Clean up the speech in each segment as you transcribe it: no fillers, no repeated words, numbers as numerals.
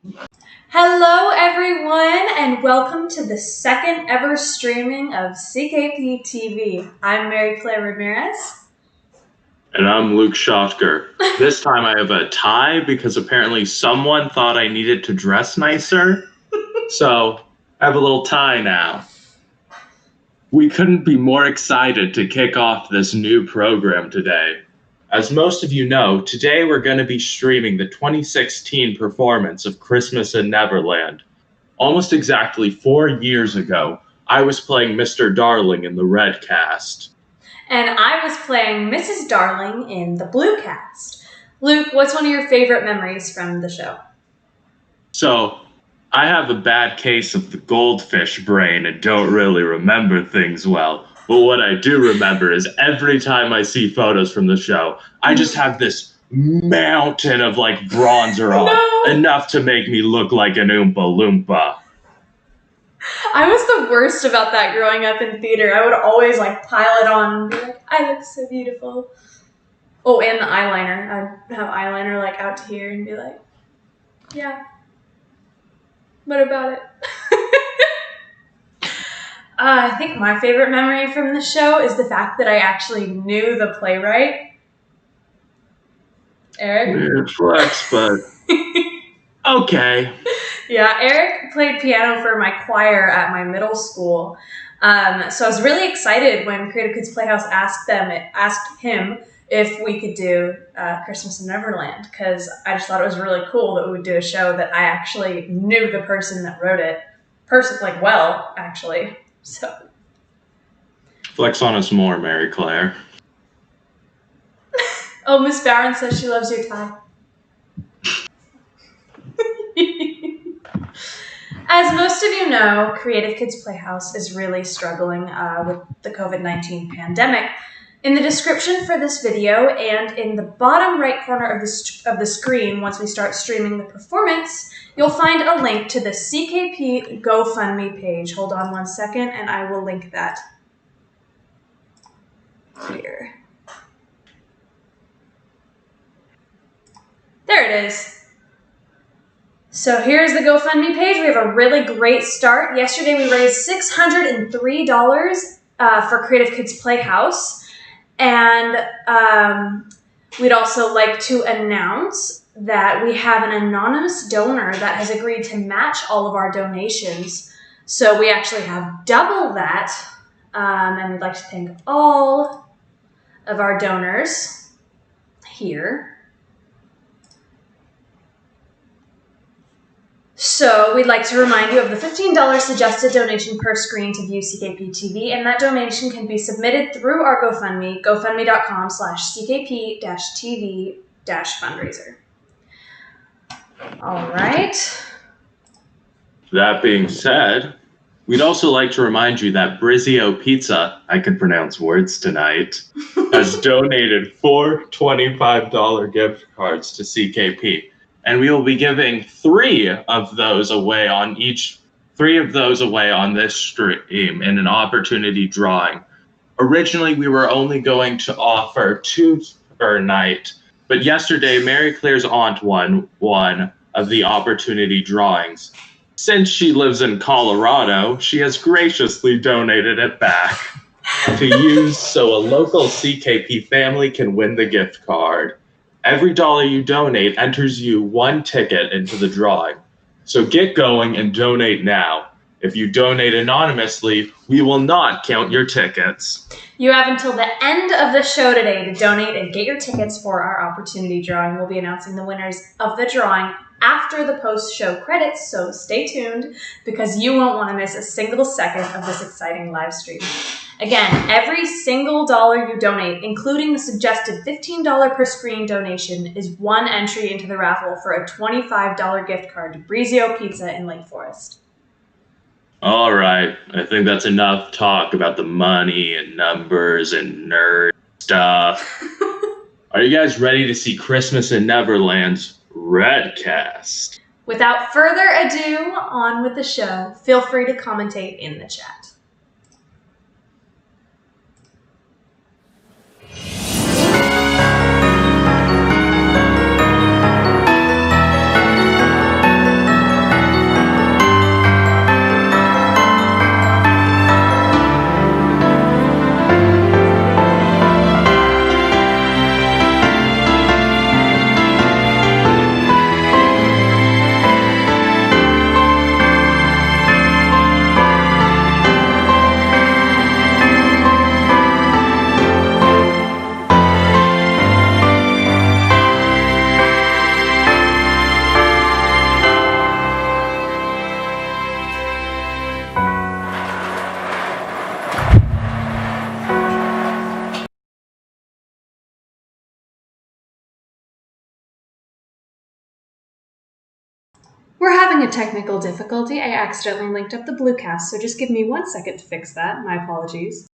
Hello, everyone, and welcome to the second ever streaming of CKP TV. I'm Maryclare Ramirez. And I'm Luke Schottker. This time I have a tie because apparently someone thought I needed to dress nicer. So I have a little tie now. We couldn't be more excited to kick off this new program today. As most of you know, today we're going to be streaming the 2016 performance of Christmas in Neverland. Almost exactly 4 years ago, I was playing Mr. Darling in the Red Cast. And I was playing Mrs. Darling in the Blue Cast. Luke, what's one of your favorite memories from the show? So, I have a bad case of the goldfish brain and don't really remember things well. But what I do remember is every time I see photos from the show, I just have this mountain of bronzer on, enough to make me look like an Oompa Loompa. I was the worst about that growing up in theater. I would always pile it on and be like, I look so beautiful. Oh, and the eyeliner. I'd have eyeliner out to here and be like, yeah. What about it? I think my favorite memory from the show is the fact that I actually knew the playwright. Eric? Weird flex, but okay. Yeah, Eric played piano for my choir at my middle school. So I was really excited when Creative Kids Playhouse asked him if we could do Christmas in Neverland, because I just thought it was really cool that we would do a show that I actually knew the person that wrote it. Well, actually. So. Flex on us more, Maryclare. Oh, Miss Barron says she loves your tie. As most of you know, Creative Kids Playhouse is really struggling with the COVID-19 pandemic. In the description for this video and in the bottom right corner of the screen, once we start streaming the performance, you'll find a link to the CKP GoFundMe page. Hold on one second, and I will link that here. There it is. So here's the GoFundMe page. We have a really great start. Yesterday we raised $603 for Creative Kids Playhouse. And we'd also like to announce that we have an anonymous donor that has agreed to match all of our donations. So we actually have double that. And we'd like to thank all of our donors here. So we'd like to remind you of the $15 suggested donation per screen to view CKP TV, and that donation can be submitted through our GoFundMe, gofundme.com/CKP-TV-fundraiser. All right. That being said, we'd also like to remind you that Brizio Pizza, I can pronounce words tonight, has donated 4 $25 gift cards to CKP. And we will be giving 3 of those away on this stream in an opportunity drawing. Originally, we were only going to offer 2 per night, but yesterday, Maryclare's aunt won one of the opportunity drawings. Since she lives in Colorado, she has graciously donated it back to use so a local CKP family can win the gift card. Every dollar you donate enters you 1 ticket into the drawing. So get going and donate now. If you donate anonymously, we will not count your tickets. You have until the end of the show today to donate and get your tickets for our opportunity drawing. We'll be announcing the winners of the drawing after the post-show credits, so stay tuned because you won't want to miss a single second of this exciting live stream. Again, every single dollar you donate, including the suggested $15 per screen donation, is 1 entry into the raffle for a $25 gift card to Brizio Pizza in Lake Forest. All right, I think that's enough talk about the money and numbers and nerd stuff. Are you guys ready to see Christmas in Neverland's Red Cast? Without further ado, on with the show. Feel free to commentate in the chat. We're having a technical difficulty. I accidentally linked up the Bluecast, so just give me 1 second to fix that. My apologies.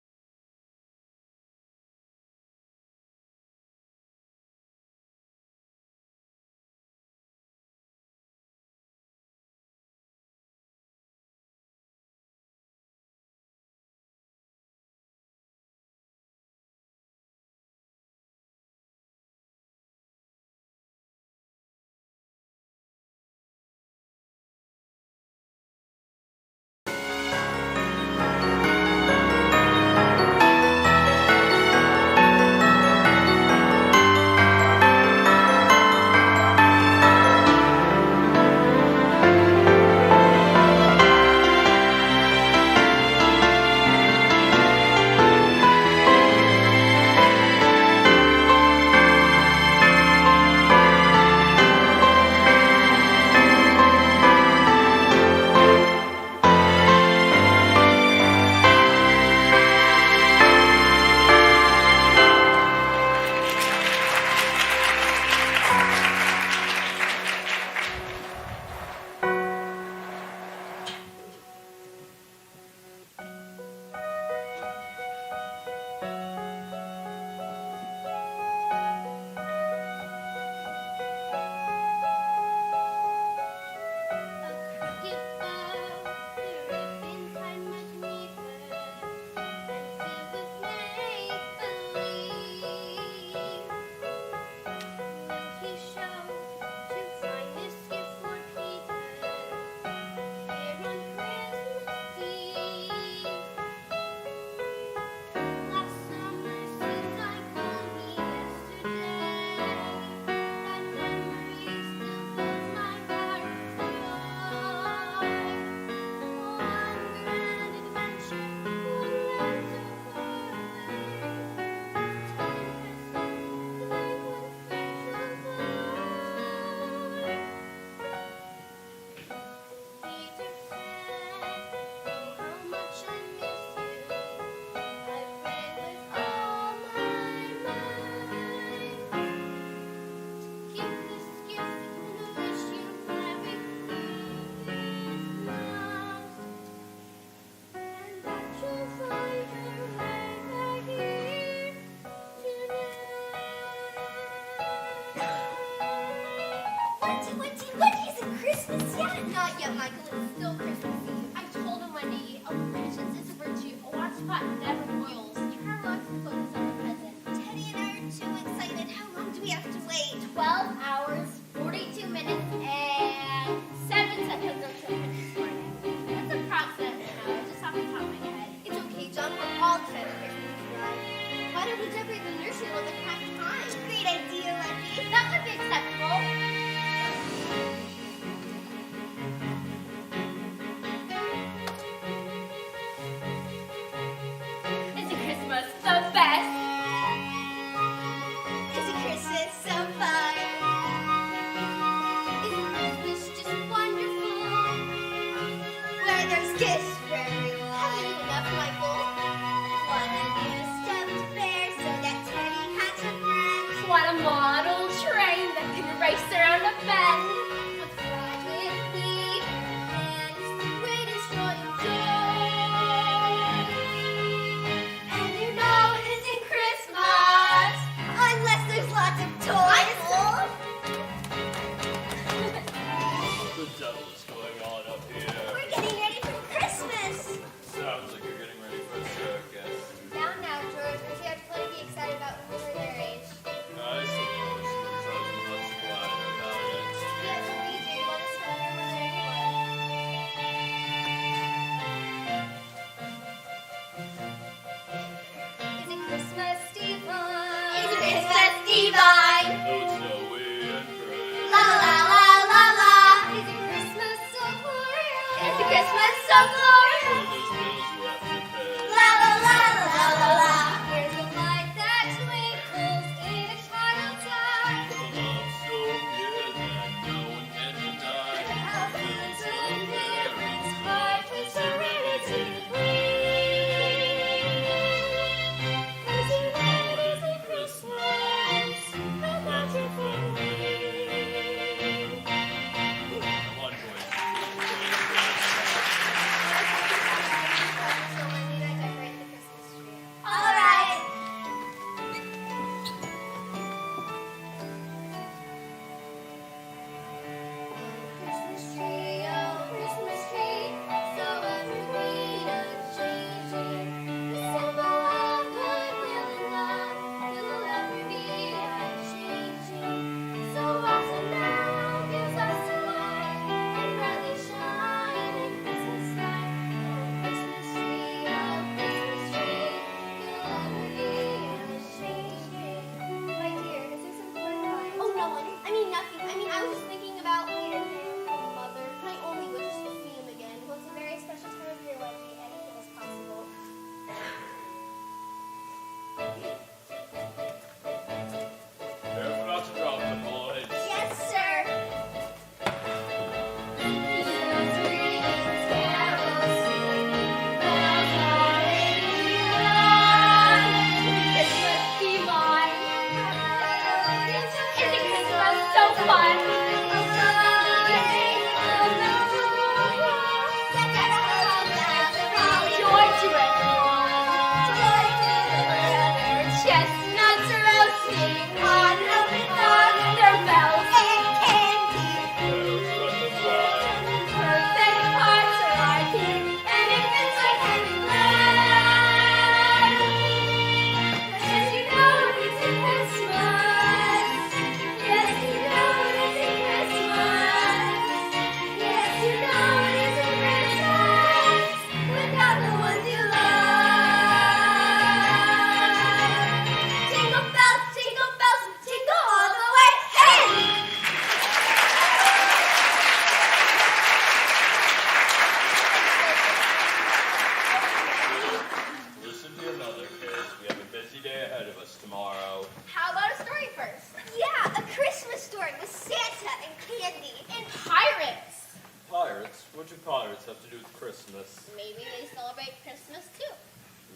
Pirates have to do with Christmas? Maybe they celebrate Christmas too.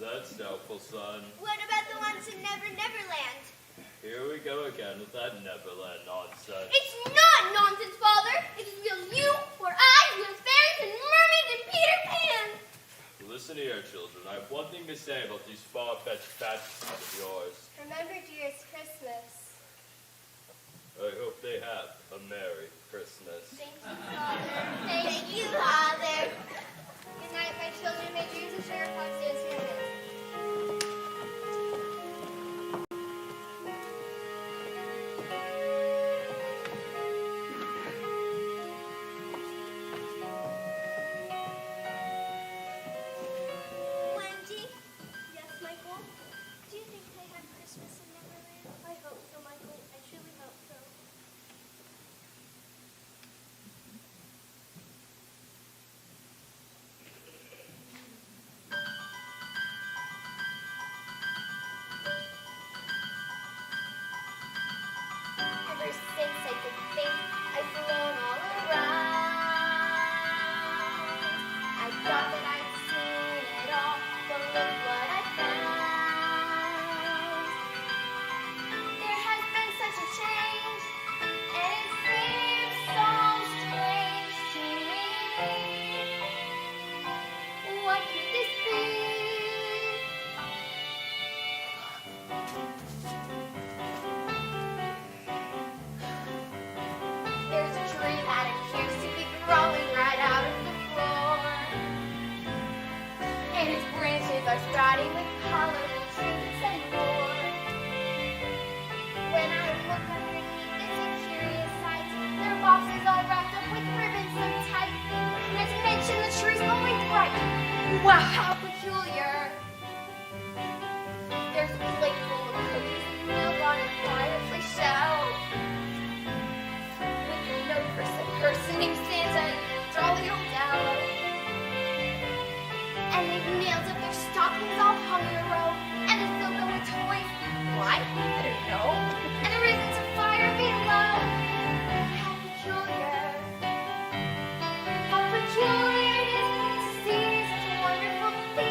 That's doubtful, son. What about the ones in Neverland? Here we go again with that Neverland nonsense. It's not nonsense, Father. It's real you, or I, with fairies and mermaids and Peter Pan. Listen here, children. I have one thing to say about these far-fetched fantasies of yours. Remember, dear, it's Christmas. I hope they have a Merry Christmas. Thank you, Father. Thank you, Father. Good night, my children. May dreams of Sugar Fox dance your midst. Wendy? Yes, Michael? Do you think they have Christmas in Neverland? I hope so, Michael. I truly hope so. Ever since I could think, I've flown all around. I thought that I'd seen it all, but look what I found. There has been such a change, and it seems so strange to me. What could this be? There's a tree that appears to be growing right out of the floor. And its branches are sprouting with colorful trees and more. When I look underneath, it's a curious sight. Their boxes all wrapped up with ribbons so tight. Not to mention the trees glowing bright. Wow, how peculiar. There's a plate full of cookies and milk on a fireplace shelf. With a note for some person named Santa and a jolly old elf. And they've nailed up their stockings all hung in a row. And they're filled up with toys. Why? I don't know. And there isn't a fire below. How peculiar. How peculiar it is to see such wonderful things.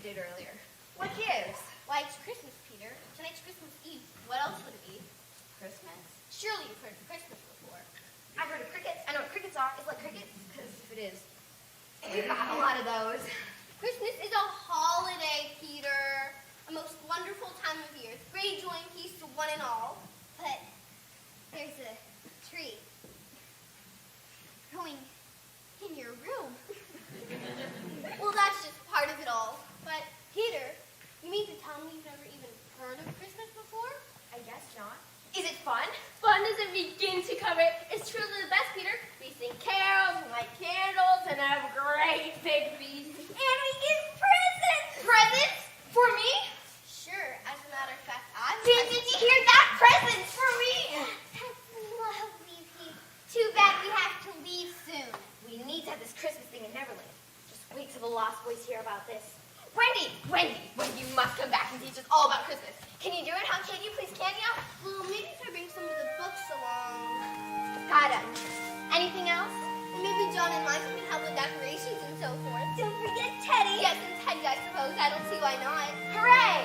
did earlier. What gives? Why, it's Christmas, Peter. Tonight's Christmas Eve. What else would it be? Christmas? Surely you've heard of Christmas before. I've heard of crickets. I know what crickets are. It's like crickets, because if it is, we've got a lot of those. Christmas is a holiday, Peter. A most wonderful time of year. It's great joy and peace to one and all. But there's a tree growing in your room. Well, that's just part of it all. But, Peter, you mean to tell me you've never even heard of Christmas before? I guess not. Is it fun? Fun doesn't begin to cover it. It's truly the best, Peter. We sing carols and light candles and have great big feasts. And we give presents! Presents? For me? Sure, as a matter of fact, did you hear that? Presents for me! That's lovely, Pete. Too bad we have to leave soon. We need to have this Christmas thing in Neverland. Just wait till the Lost Boys hear about this. Wendy, you must come back and teach us all about Christmas. Can you do it? How can you? Please, can you? Well, maybe if I bring some of the books along. Got it. Anything else? And maybe John and Michael can help with decorations and so forth. Don't forget Teddy. Yes, and Teddy, I suppose. I don't see why not. Hooray!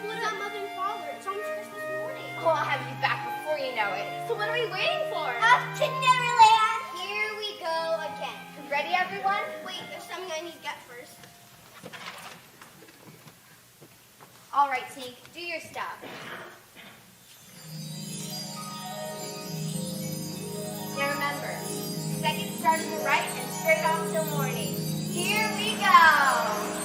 What about Mother and Father? It's almost Christmas morning. Oh, I'll have you back before you know it. So what are we waiting for? Off to Neverland! Here we go again. Ready, everyone? Wait, there's something I need to get first. All right, Tink, do your stuff. Now remember, seconds start on the right and straight on till morning. Here we go.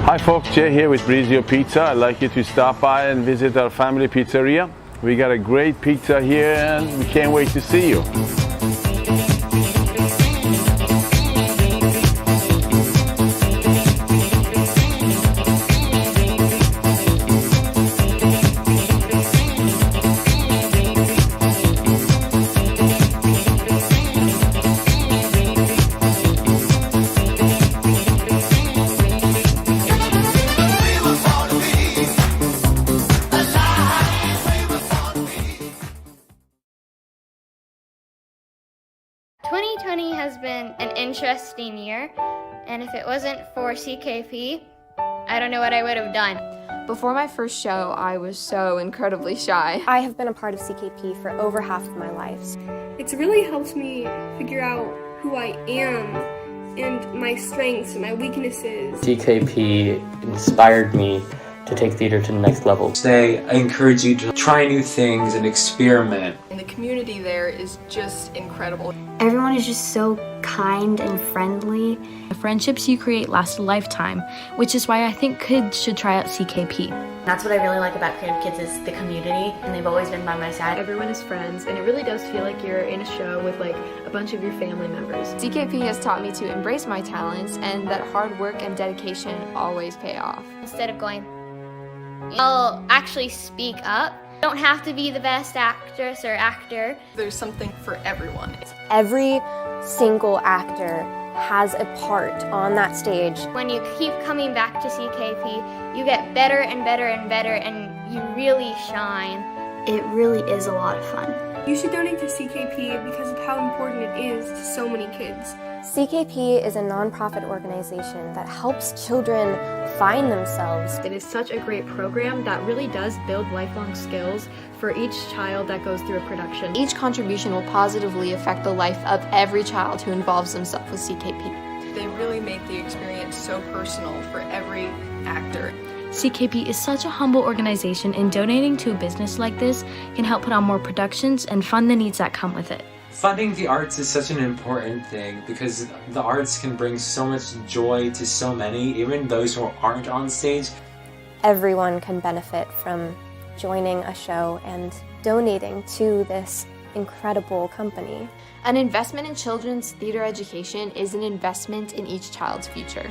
Hi folks, Jay here with Brizio Pizza. I'd like you to stop by and visit our family pizzeria. We got a great pizza here and we can't wait to see you. 2020 has been an interesting year, and if it wasn't for CKP, I don't know what I would have done. Before my first show, I was so incredibly shy. I have been a part of CKP for over half of my life. It's really helped me figure out who I am and my strengths and my weaknesses. CKP inspired me to take theater to the next level. They encourage you to try new things and experiment. And the community there is just incredible. Everyone is just so kind and friendly. The friendships you create last a lifetime, which is why I think kids should try out CKP. That's what I really like about Creative Kids is the community, and they've always been by my side. Everyone is friends, and it really does feel like you're in a show with like a bunch of your family members. CKP has taught me to embrace my talents and that hard work and dedication always pay off. Instead of going, I'll actually speak up. You don't have to be the best actress or actor. There's something for everyone. Every single actor has a part on that stage. When you keep coming back to CKP, you get better and better and better, and you really shine. It really is a lot of fun. You should donate to CKP because of how important it is to so many kids. CKP is a nonprofit organization that helps children find themselves. It is such a great program that really does build lifelong skills for each child that goes through a production. Each contribution will positively affect the life of every child who involves themselves with CKP. They really make the experience so personal for every actor. CKP is such a humble organization, and donating to a business like this can help put on more productions and fund the needs that come with it. Funding the arts is such an important thing because the arts can bring so much joy to so many, even those who aren't on stage. Everyone can benefit from joining a show and donating to this incredible company. An investment in children's theater education is an investment in each child's future.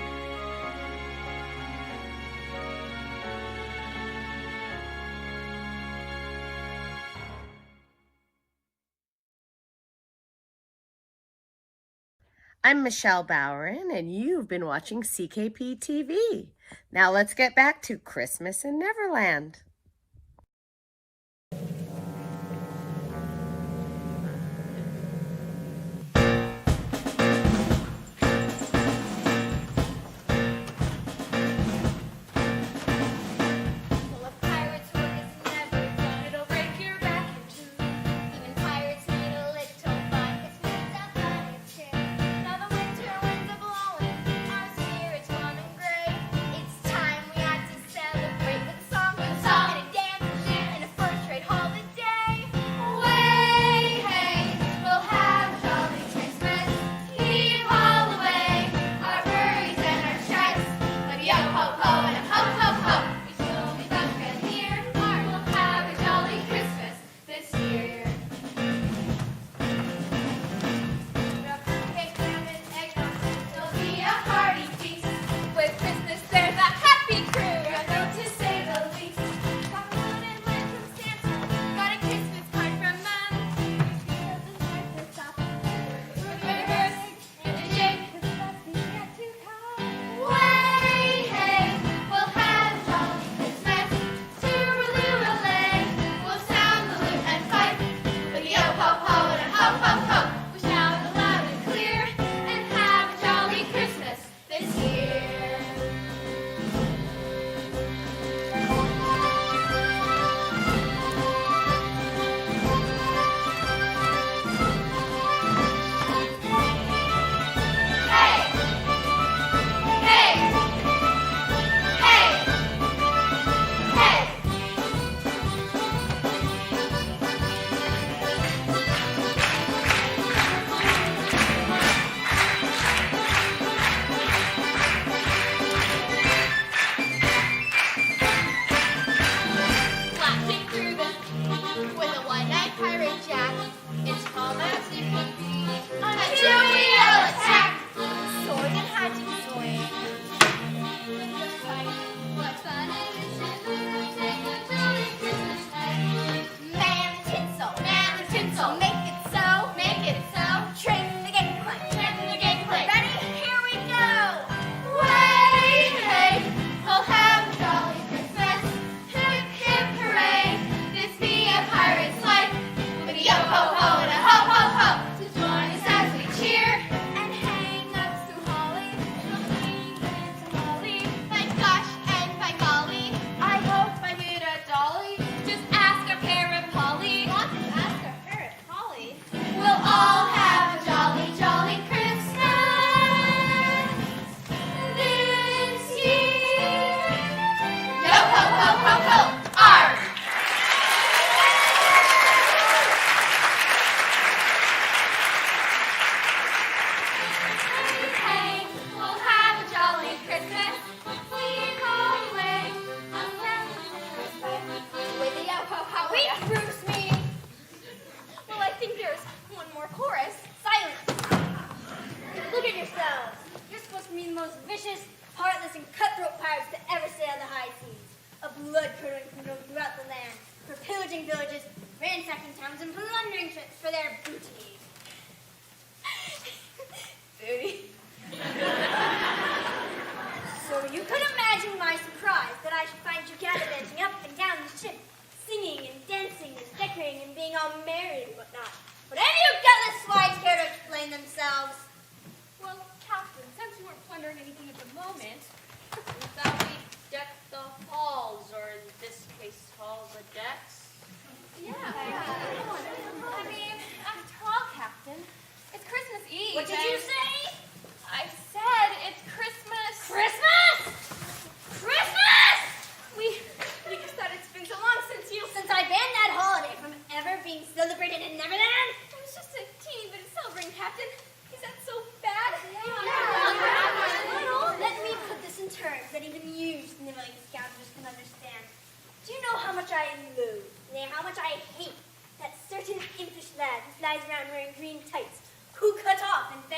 I'm Michelle Bowerin, and you've been watching CKP TV. Now let's get back to Christmas in Neverland. Song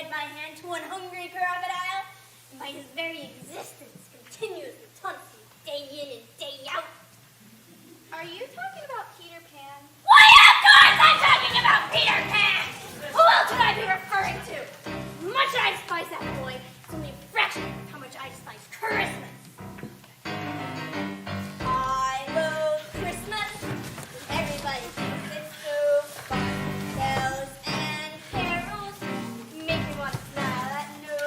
led my hand to one hungry crocodile, and by his very existence continuously taunts me day in and day out. Are you talking about Peter Pan? Why, of course I'm talking about Peter Pan! Who else would I be referring to? Much I despise that boy, it's only a fraction of how much I despise Christmas. I love Christmas. Everybody thinks it's so fun. Bells and carols make me want to smile at no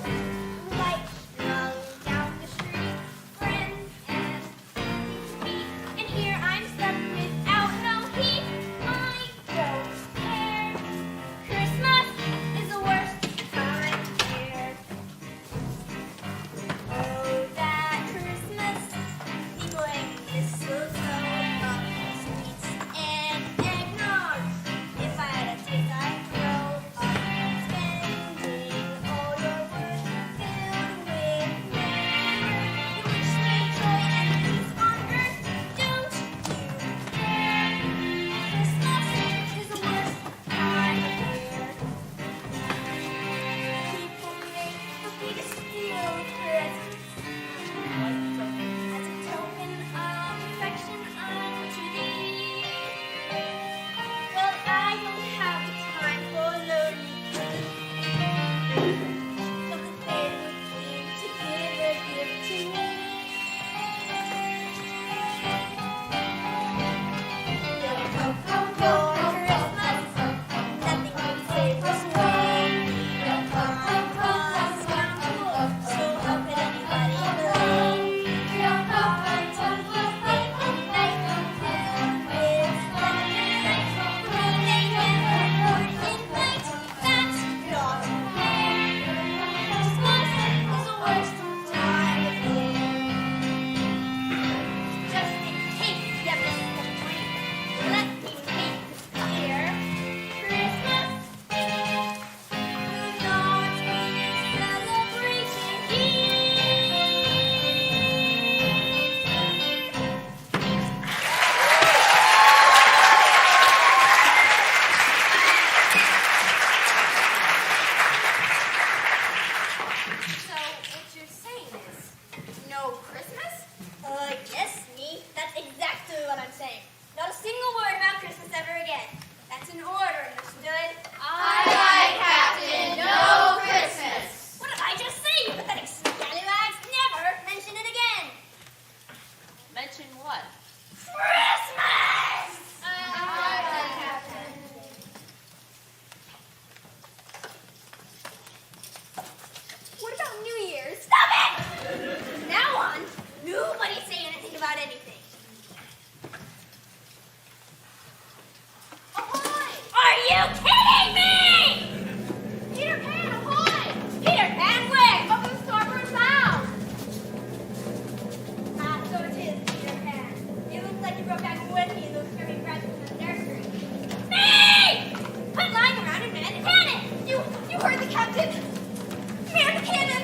one. Lights strung down the street, friends and feet. And here I'm stuck without no heat. I don't care. Christmas is the worst time here. Oh, that Christmas, people hang mistletoe up, sweets and eggnog. If I had a taste, I'd throw up, spending all your words filled with prayer. You wish me joy and peace on earth, don't you dare. Christmas is the worst time here. People make the biggest deal of presents. As a token of affection unto thee. Well, I don't have the time for lonely kids. But they would seem to give a gift to me. Go, go, go, Christmas. Nothing can save us one. I'm a scoundrel, so how could anybody blame? So what you're saying is no Christmas? Yes, me. That's exactly what I'm saying. Not a single word about Christmas ever again. That's an order, understood? Aye, Captain. No Christmas. What did I just say, you pathetic scallywags? Never mention it again. Mention what? Christmas! Aye, Captain. What about New Year's? Stop it! From now on, nobody say anything about anything. Ahoy! Are you kidding me? Peter Pan, ahoy! Peter Pan, where? Up in Starboard Bow. Ah, so it is, Peter Pan. It looks like you broke out with me in those screaming rats in the nursery. Me! Quit lying around and man the cannon! You heard the captain! Man the cannon!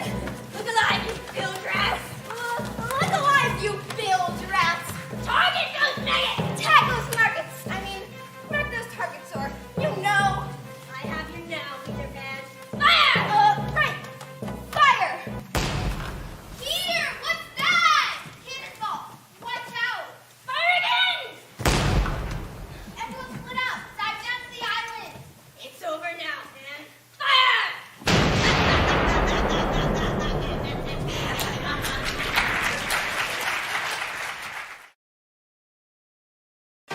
Look alive, you bilge rats! Look alive, you bilge rats! Target those nuggets! Tag those nuggets! I mean, mark those targets, or you know! I have you now, Peter Pan. Fire! Right! Fire! Peter, what's that? Cannonball! Watch out! Fire again! Everyone split up! Dive down to the island! It's over now, man. Fire!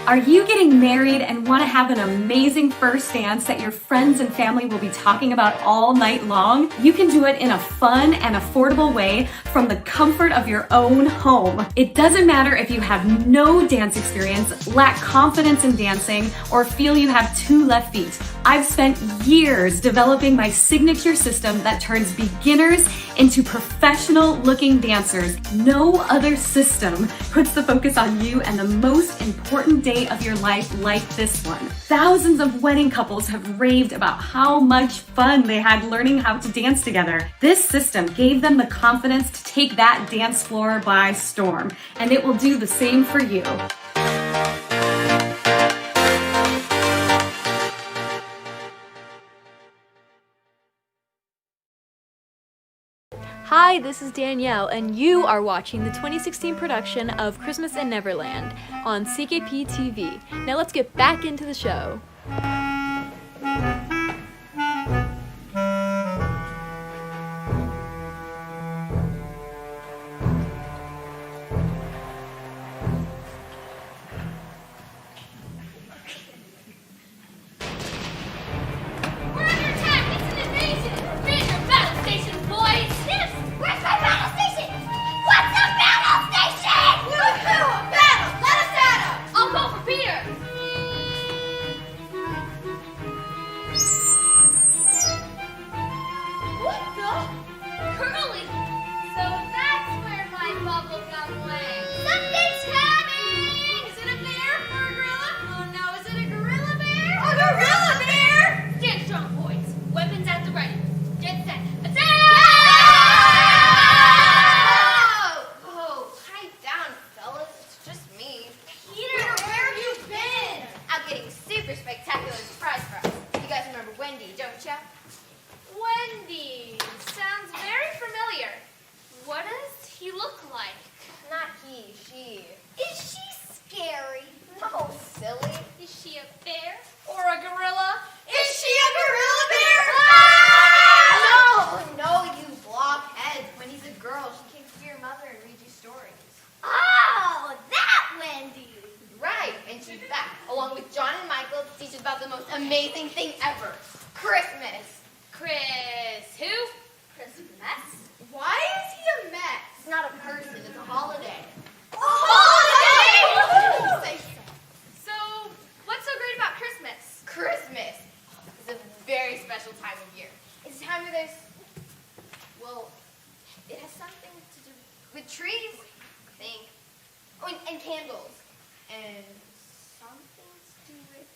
Are you getting married and want to have an amazing first dance that your friends and family will be talking about all night long? You can do it in a fun and affordable way from the comfort of your own home. It doesn't matter if you have no dance experience, lack confidence in dancing, or feel you have two left feet. I've spent years developing my signature system that turns beginners into professional looking dancers. No other system puts the focus on you and the most important day of your life like this one. Thousands of wedding couples have raved about how much fun they had learning how to dance together. This system gave them the confidence to take that dance floor by storm, and it will do the same for you. Hi, this is Danielle, and you are watching the 2016 production of Christmas in Neverland on CKP TV. Now let's get back into the show. Amazing thing ever. Christmas. Chris who? Christmas? Why is he a mess? It's not a person, it's a holiday. A holiday! So, what's so great about Christmas? Christmas is a very special time of year. It's a time where there's, well, it has something to do with trees, I think. Oh, and candles. And something to do with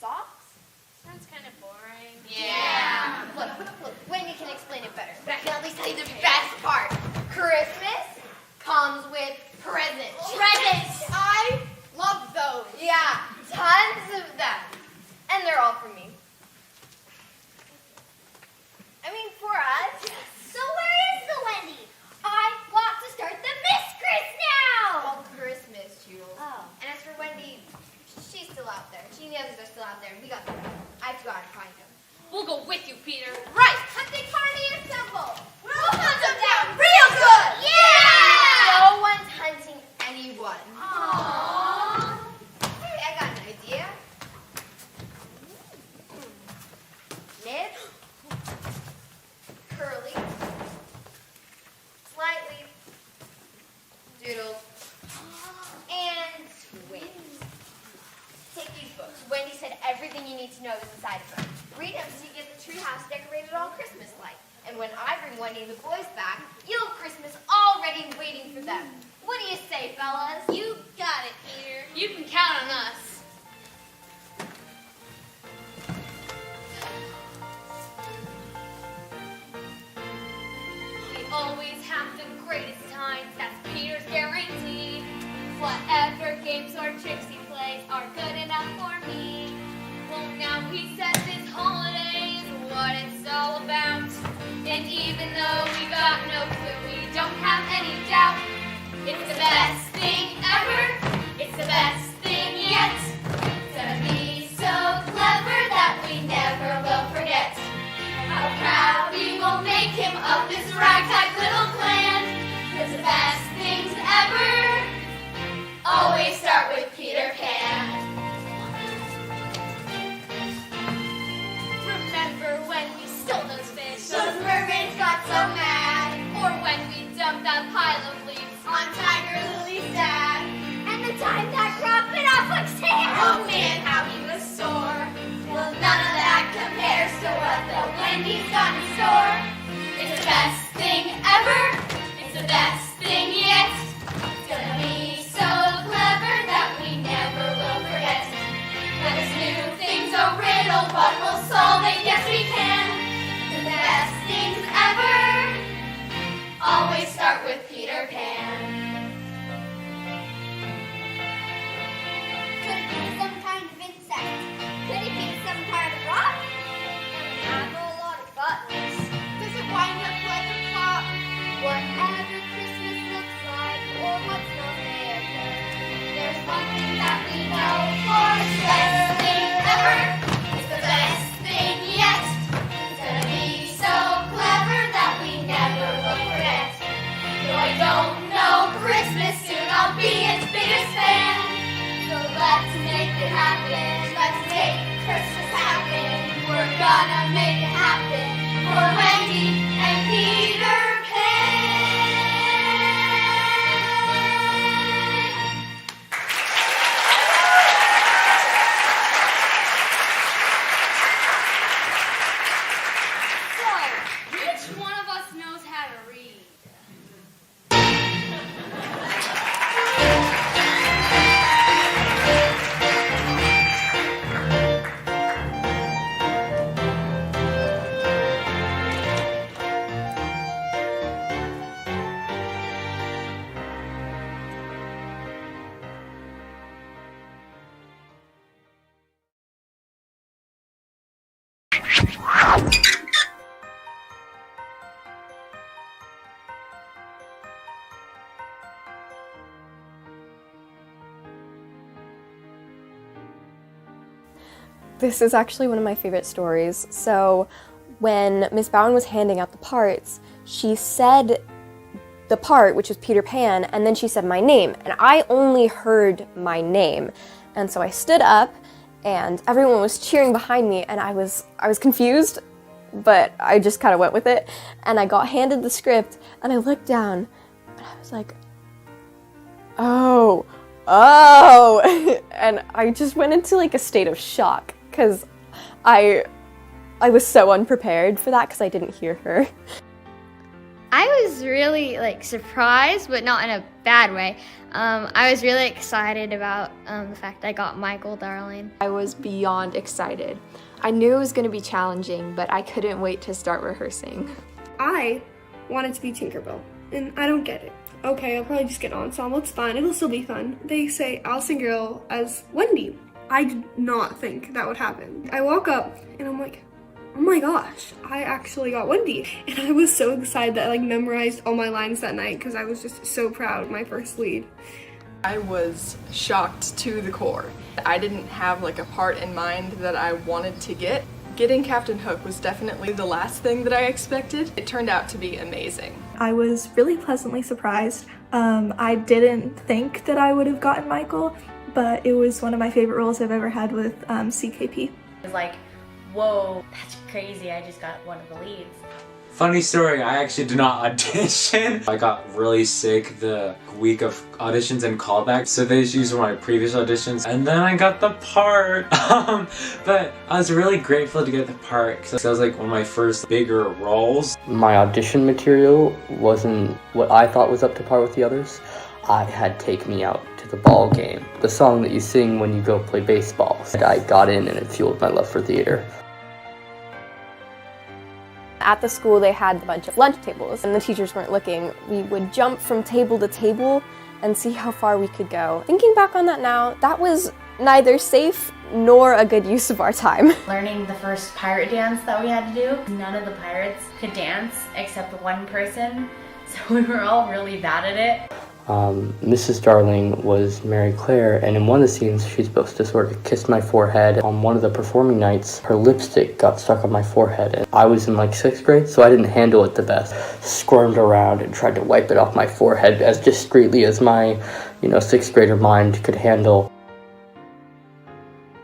socks? Sounds kind of boring. Yeah. Look, Wendy can explain it better. But I can at least tell you the best part. Christmas comes with presents. Presents! I love those. Yeah, tons of them. And they're all for me. I mean, for us. So where is the Wendy? I want to start the Miss Chris now! Oh, Christmas, Jules. Oh. And as for Wendy, she's still out there. She and the others are still out there. We got them. I have to go out and find them. We'll go with you, Peter. Right! Hunting party assemble! We'll hunt them down real good! Yeah! No one's hunting anyone. Aww. Hey, I got an idea. Nib, Curly, Slightly, Doodle, and Twins. Take these books. Wendy said everything you need to know is inside of them. Read them so you get the treehouse decorated all Christmas-like. And when I bring Wendy and the boys back, you'll have Christmas already waiting for them. What do you say, fellas? You got it, Peter. You can count on us. We always have the greatest times. That's Peter's guarantee. Whatever games or tricks he plays are good enough for me. Well, now he says this holiday is what it's all about. And even though we got no clue, we don't have any doubt. It's the best thing ever. It's the best thing yet. To be so clever that we never will forget. How proud we will make him of this ragtag little clan. 'Cause the best things ever always start with Peter Pan. Remember when we stole those fish? Those mermaids got so mad. Or when we dumped that pile of leaves on Tiger Lily's dad. And the time that crowd gonna make it happen for Wendy and Peter Pan. So, which one of us knows how to read? This is actually one of my favorite stories. So when Miss Bowen was handing out the parts, she said the part, which was Peter Pan, and then she said my name, and I only heard my name. And so I stood up and everyone was cheering behind me, and I was confused, but I just kind of went with it. And I got handed the script and I looked down and I was like, oh, and I just went into like a state of shock because I was so unprepared for that because I didn't hear her. I was really surprised, but not in a bad way. I was really excited about the fact I got Michael Darling. I was beyond excited. I knew it was going to be challenging, but I couldn't wait to start rehearsing. I wanted to be Tinkerbell, and I don't get it. Okay, I'll probably just get an ensemble, it's fine, it'll still be fun. They say I'll sing girl as Wendy. I did not think that would happen. I walk up and I'm like, oh my gosh, I actually got Wendy. And I was so excited that I memorized all my lines that night because I was just so proud of my first lead. I was shocked to the core. I didn't have a part in mind that I wanted to get. Getting Captain Hook was definitely the last thing that I expected. It turned out to be amazing. I was really pleasantly surprised. I didn't think that I would have gotten Michael, but it was one of my favorite roles I've ever had with CKP. It was like, whoa, that's crazy, I just got one of the leads. Funny story, I actually did not audition. I got really sick the week of auditions and callbacks, so these were my previous auditions, and then I got the part. But I was really grateful to get the part because that was one of my first bigger roles. My audition material wasn't what I thought was up to par with the others. I had Take Me Out to the Ball Game, the song that you sing when you go play baseball. I got in and it fueled my love for theater. At the school, they had a bunch of lunch tables, and the teachers weren't looking. We would jump from table to table and see how far we could go. Thinking back on that now, that was neither safe nor a good use of our time. Learning the first pirate dance that we had to do, none of the pirates could dance except one person, so we were all really bad at it. Mrs. Darling was Maryclare, and in one of the scenes she's supposed to sort of kiss my forehead. On one of the performing nights, her lipstick got stuck on my forehead, and I was in 6th grade, so I didn't handle it the best. Squirmed around and tried to wipe it off my forehead as discreetly as my 6th grader mind could handle.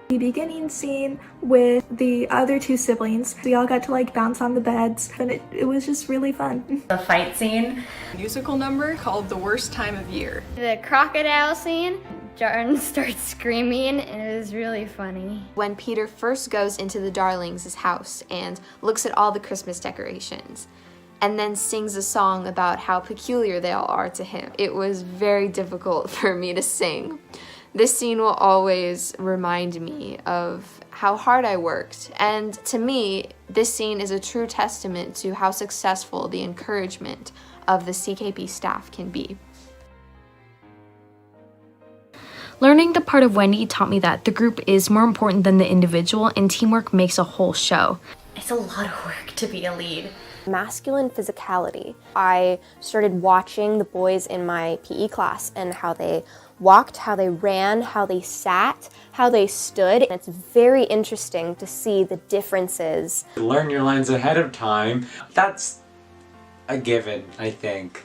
The beginning scene with the other two siblings, we all got to bounce on the beds, and it was just really fun. The fight scene. Musical number called The Worst Time of Year. The crocodile scene, Jordan starts screaming, and it was really funny. When Peter first goes into the Darlings' house and looks at all the Christmas decorations, and then sings a song about how peculiar they all are to him, it was very difficult for me to sing. This scene will always remind me of how hard I worked, and to me, this scene is a true testament to how successful the encouragement of the CKP staff can be. Learning the part of Wendy taught me that the group is more important than the individual, and teamwork makes a whole show. It's a lot of work to be a lead. Masculine physicality. I started watching the boys in my PE class and how they walked, how they ran, how they sat, how they stood. And it's very interesting to see the differences. Learn your lines ahead of time. That's a given, I think.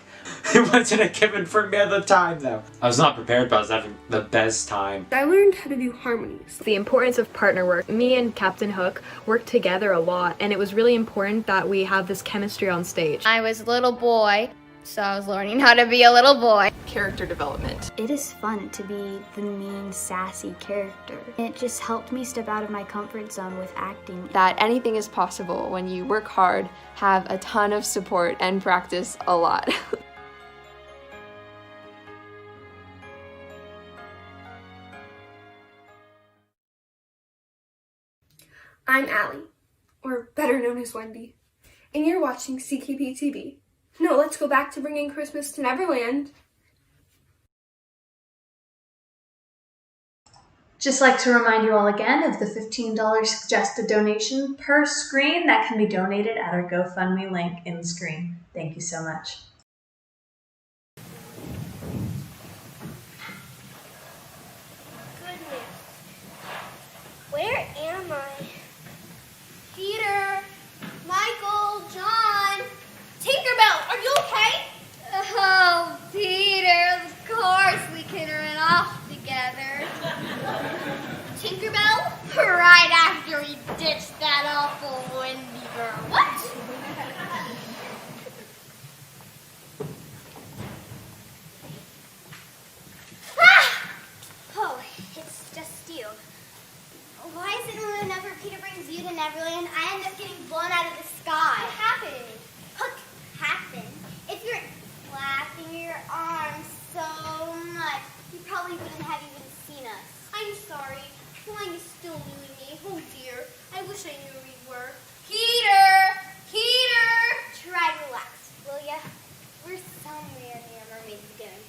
It wasn't a given for me at the time though. I was not prepared, but I was having the best time. I learned how to do harmonies. The importance of partner work. Me and Captain Hook worked together a lot, and it was really important that we have this chemistry on stage. I was a little boy, so I was learning how to be a little boy. Character development. It is fun to be the mean, sassy character. It just helped me step out of my comfort zone with acting. That anything is possible when you work hard, have a ton of support, and practice a lot. I'm Allie, or better known as Wendy, and you're watching CKP TV. No, let's go back to bringing Christmas to Neverland. Just like to remind you all again of the $15 suggested donation per screen that can be donated at our GoFundMe link in the screen. Thank you so much. Goodness. Where am I? Peter, Michael, John, Tinkerbell, are you okay? Oh, Peter, of course we can run off together. Tinkerbell? Right after we ditched that awful Wendy girl. What? Oh, it's just you. Why is it whenever Peter brings you to Neverland, I end up getting blown out of the sky? What happened? What happened? If you're flapping your arms so much, you probably wouldn't have even seen us. I'm sorry. Flying is still new to me. Oh dear. I wish I knew we were. Peter! Peter! Try to relax, will ya? We're somewhere near Mermaid's Lagoon.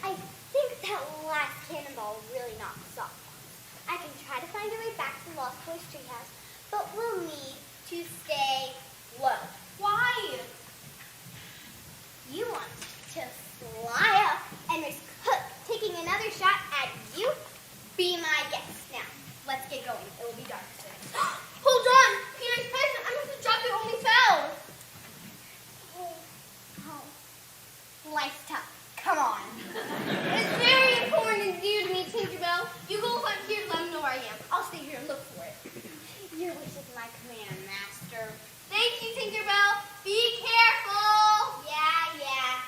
I think that last cannonball really knocked us off. I can try to find a way back to the Lost Boys treehouse, but we'll need to stay low. Why? You want to fly up and risk Hook taking another shot at you? Be my guest. Now, let's get going. It will be dark soon. Hold on! Peter's present. I must have dropped it when we fell. Oh. Life's tough. Come on. It's very important to you to me, Tinkerbell. You go find Peter, let him know where I am. I'll stay here and look for it. Your wish is my command, Master. Thank you, Tinkerbell. Be careful. Yeah, yeah.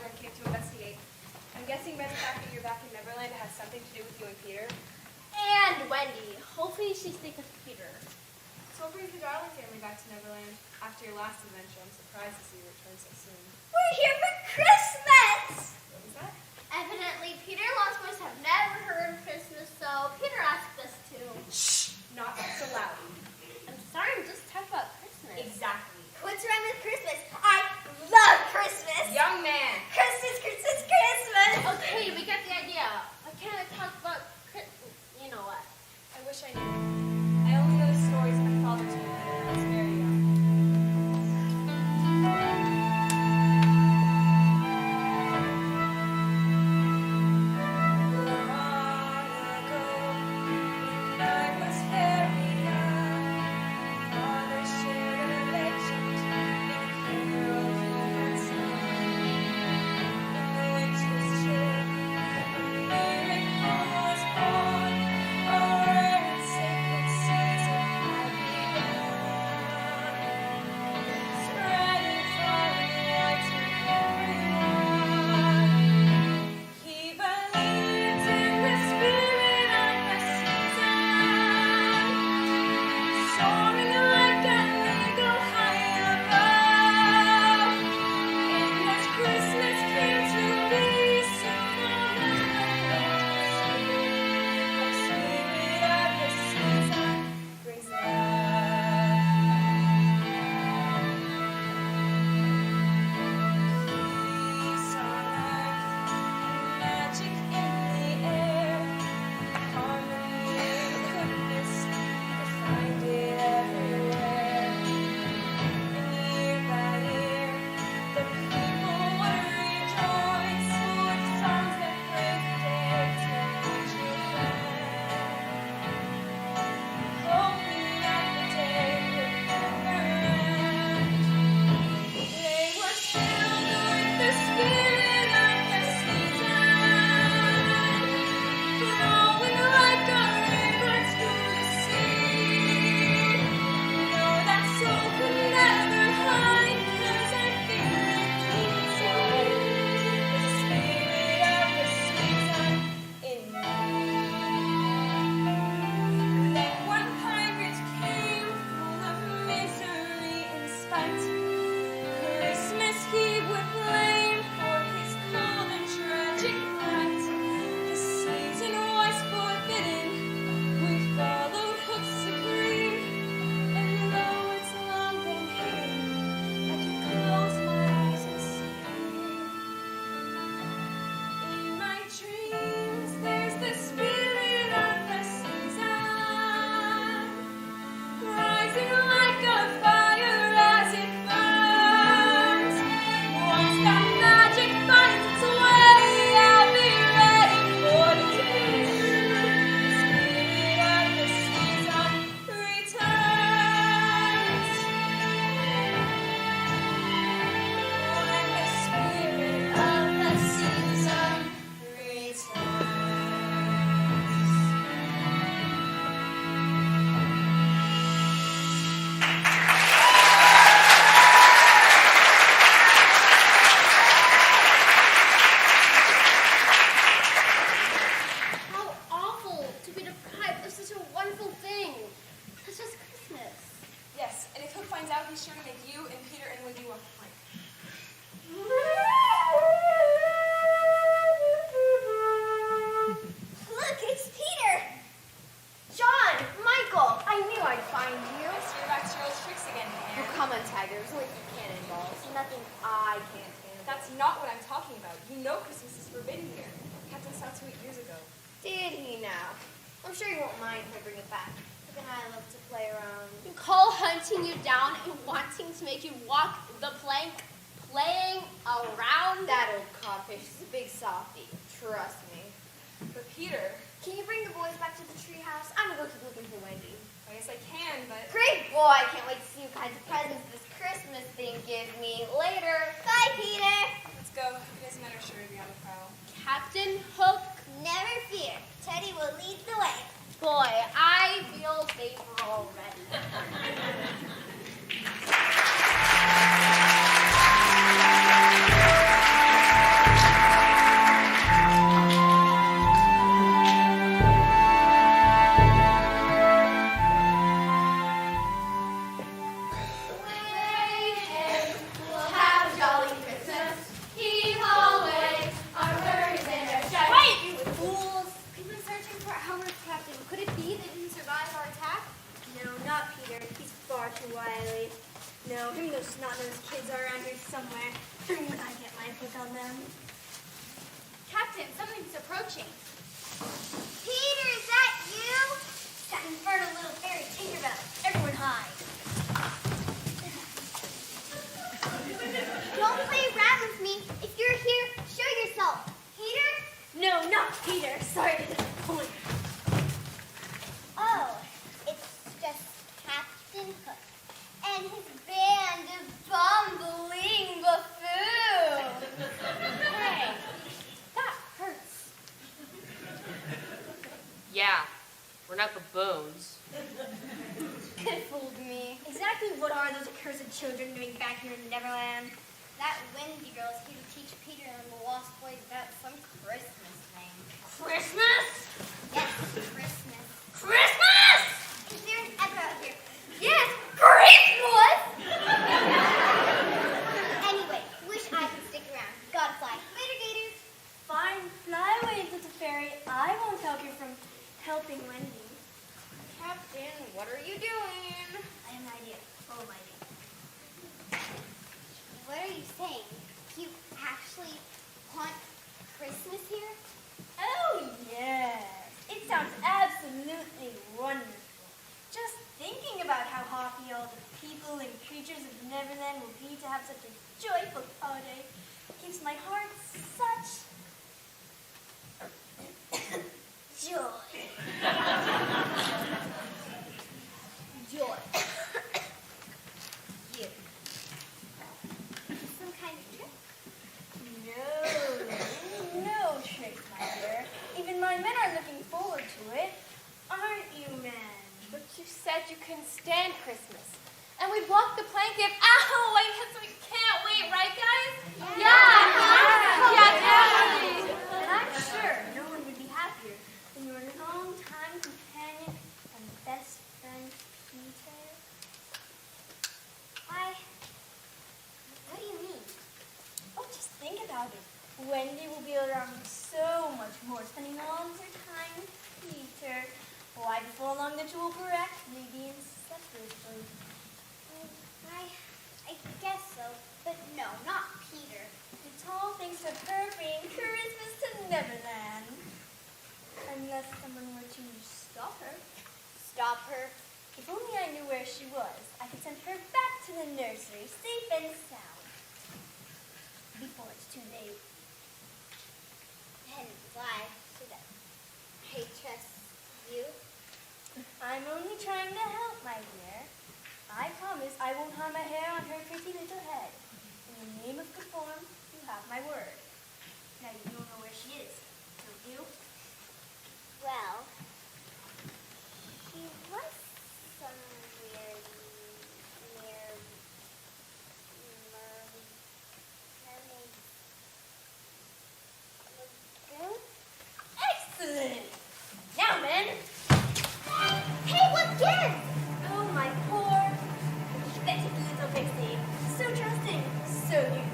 children came to investigate. I'm guessing by the fact that you're back in Neverland it has something to do with you and Peter. And Wendy. Hopefully she sticks with Peter. So what brings the Darling family back to Neverland? After your last adventure, I'm surprised to see you return so soon. We're here for Christmas! What was that? Evidently, Peter and Lost Boys have never heard of Christmas, so Peter asked us to. Shh! Not so loud. I'm sorry, I'm just talking about Christmas. Exactly. What's wrong with Christmas? I love Christmas! Young man! Christmas, Christmas, Christmas! Okay, we got the idea. Why can't I talk about Christmas? You know what? I wish I knew. I only know the stories my father told me when I was very young. not what I'm talking about. You know Christmas is forbidden here. Captain saw to it years ago. Did he now? I'm sure he won't mind if I bring it back. Hook and I love to play around. Cole hunting you down and wanting to make you walk the plank, playing around? That old codfish is a big softie. Trust me. But Peter... Can you bring the boys back to the treehouse? I'm gonna go keep looking for Wendy. I guess I can, but... Great boy! I can't wait to see what kinds of presents this Christmas thing gives me. Later. Bye, Peter. Let's go. You guys men are sure to be on the prowl. Captain Hook. Never fear. Teddy will lead the way. Boy, I feel safer already. not those kids are around here somewhere. I get my hook on them. Captain, something's approaching. Peter, is that you? That infernal little fairy Tinkerbell. Everyone hide. Don't play around with me. If you're here, show yourself. Peter? No, not Peter. Sorry to disappoint. Oh, it's just Captain Hook and his band of bumbling buffoons. Hey, that hurts. Yeah, we're not baboons. Could have fooled me. Exactly what are those accursed children doing back here in Neverland? That Wendy girl is here to teach Peter and the Lost Boys about some Christmas thing. Christmas? Yes, Christmas. Christmas! Is there an echo out here? Yes, Christmas! Anyway, wish I could stick around. Gotta fly. Later, Gators. Fine, fly away, little fairy. I won't help you from helping Wendy. Captain, what are you doing? I have an idea. Follow my idea. What are you saying? You actually want Christmas here? Oh, yes. It sounds absolutely wonderful. Just thinking about how happy all the people and creatures of Neverland will be to have such a joyful holiday gives my heart such joy. Joy. You. Some kind of trick? No trick, my dear. Even my men are looking forward to it. Aren't you, men? But you said you couldn't stand Christmas. And we'd walk the plank if, ow, I guess we can't wait, right, guys? Yeah, definitely. And I'm sure no one would be happier than your longtime companion and best friend, Peter. What do you mean? Oh, just think about it. Wendy will be around so much more, spending all of her time with Peter. Why, before long, the two will practically be inseparable. I guess so, but no, not Peter. It's all thanks to her bringing Christmas to Neverland. Unless someone were to stop her. Stop her? If only I knew where she was, I could send her back to the nursery, safe and sound. Before it's too late. And why should I trust you? I'm only trying to help, my dear. I promise I won't harm a hair on her pretty little head. In the name of good form, you have my word. Now you don't know where she is, don't you? Well, she was somewhere near Mermaid Lagoon. Excellent! Now, men! Hey, what gives? Oh, my poor pathetic little pixie. So trusting, so new.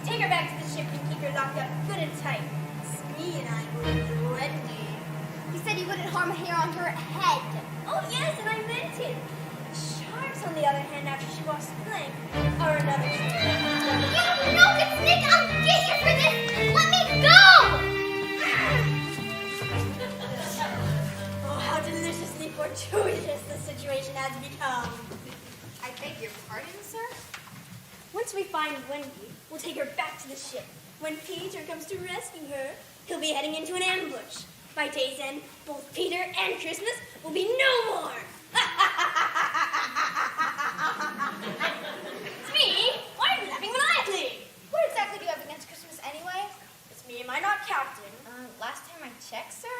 Take her back to the ship and keep her locked up good and tight. It's me and I will Wendy. You said you wouldn't harm a hair on her head. Oh, yes, and I meant it. Sharks, on the other hand, after she walks the plank, are another thing. You know it, Nick! I'll get you for this! Let me go! Oh, how deliciously fortuitous the situation has become. I beg your pardon, sir? Once we find Wendy, we'll take her back to the ship. When Peter comes to rescue her, he'll be heading into an ambush. By day's end, both Peter and Christmas will be no more. It's me. Why are you laughing maniacally? What exactly do you have against Christmas anyway? It's me. Am I not captain? Last time I checked, sir.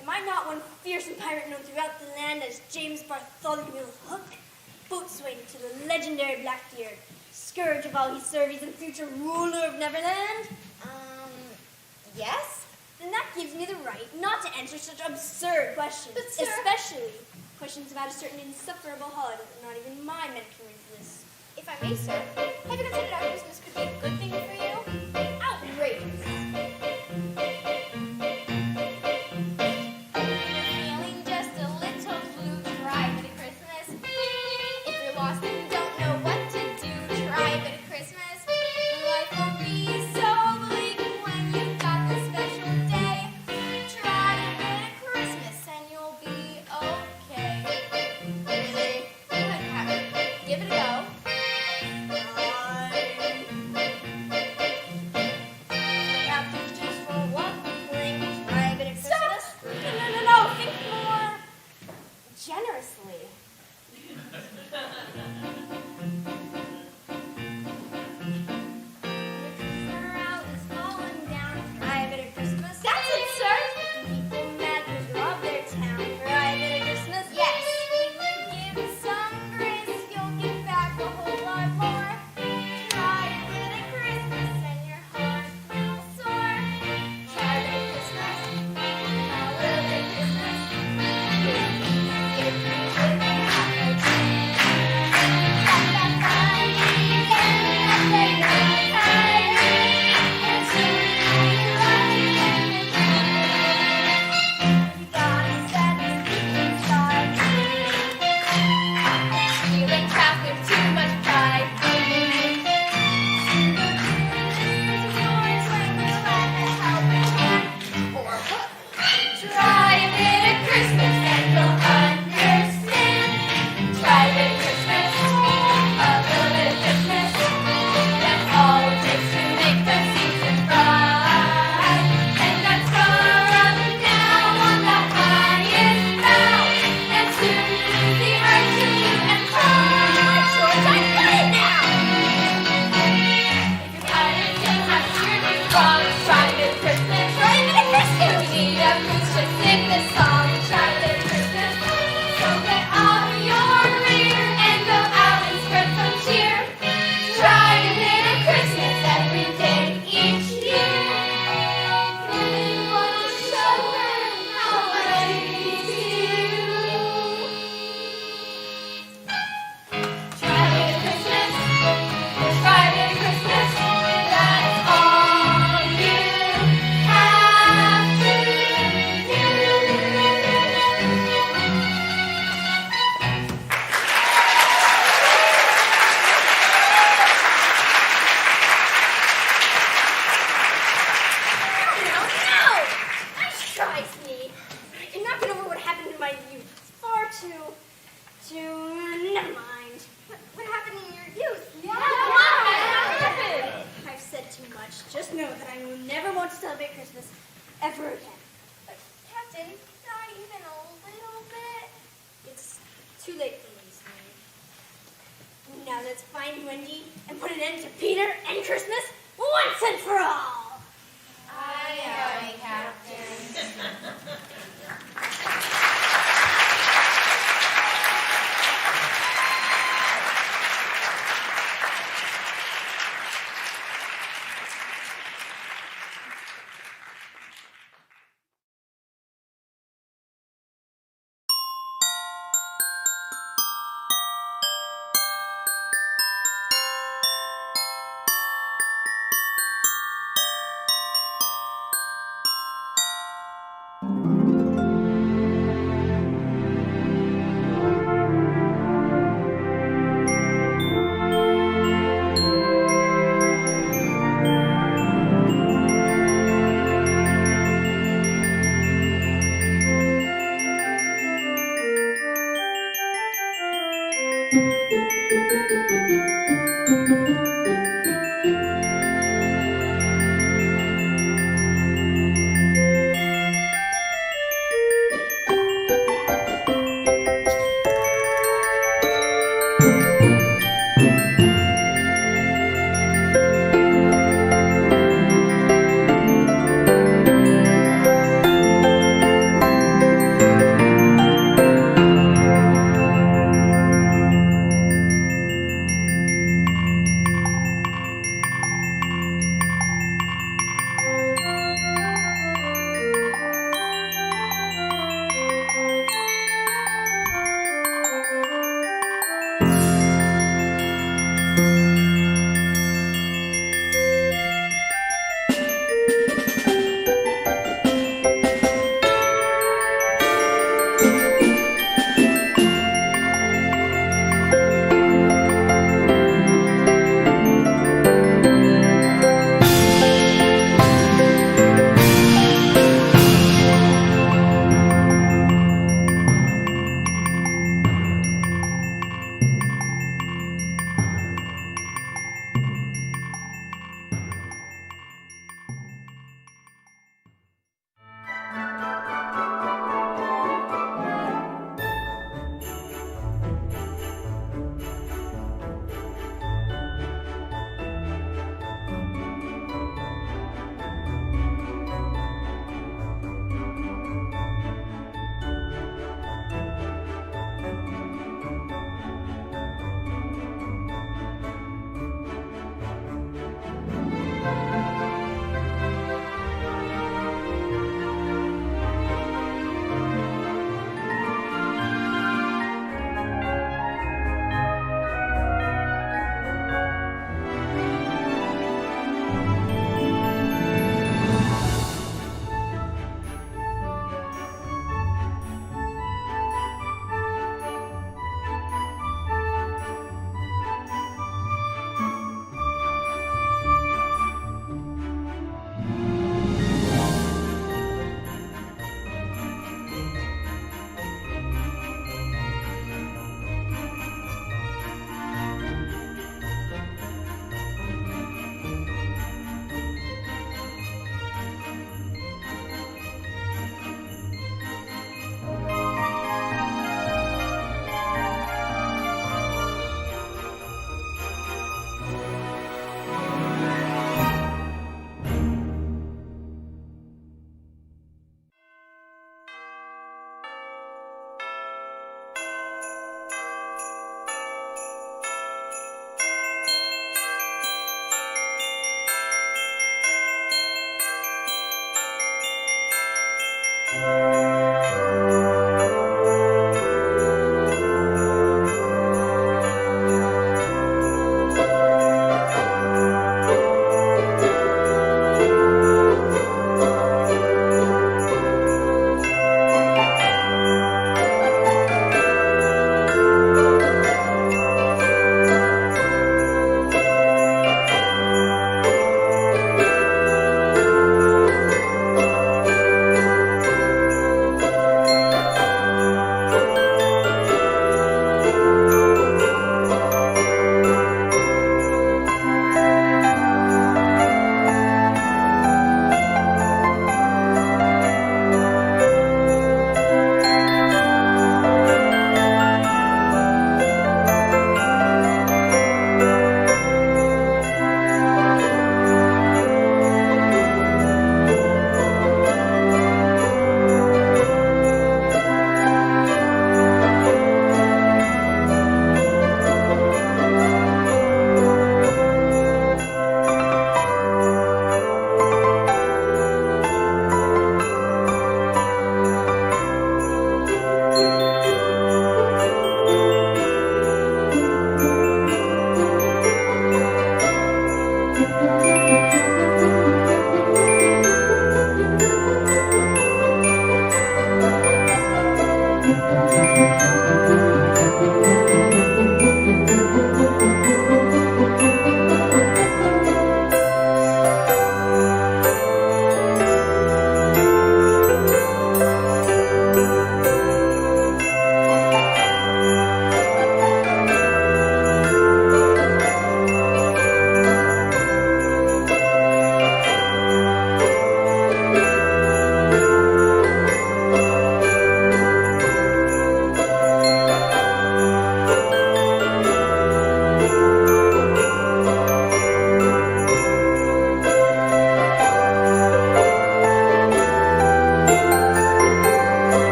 Am I not one fearsome pirate known throughout the land as James Bartholomew Hook? Boatswain to the legendary Blackbeard, scourge of all he serves and future ruler of Neverland? Yes? Then that gives me the right not to answer such absurd questions. But, sir, especially questions about a certain insufferable holiday that not even my men can resist. If I may, sir, have you considered how Christmas could be a good thing for you? Outrageous! Feeling just a little blue, try a bit of Christmas. If you're lost and don't know what to do, try a bit of know that I will never want to celebrate Christmas ever again. But, Captain, not even a little bit. It's too late for me, Smee. Now let's find Wendy and put an end to Peter and Christmas once and for all. Aye, aye, Captain.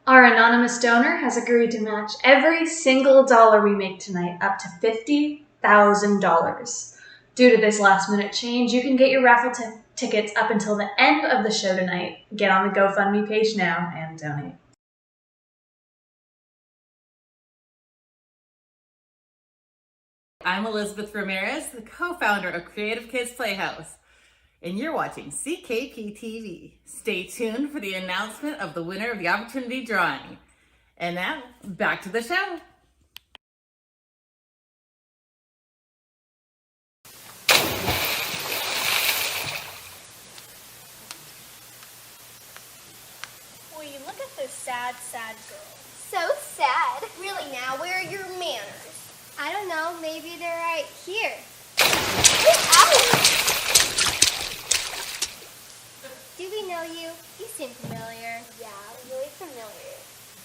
Our anonymous donor has agreed to match every single dollar we make tonight up to $50,000. Due to this last-minute change, you can get your raffle tickets up until the end of the show tonight. Get on the GoFundMe page now and donate. I'm Elizabeth Ramirez, the co-founder of Creative Kids Playhouse, and you're watching CKP TV. Stay tuned for the announcement of the winner of the opportunity drawing. And now, back to the show. Will you look at this sad, sad girl? So sad. Really now, where are your manners? I don't know, maybe they're right here. Ow! Do we know you? You seem familiar. Yeah, really familiar.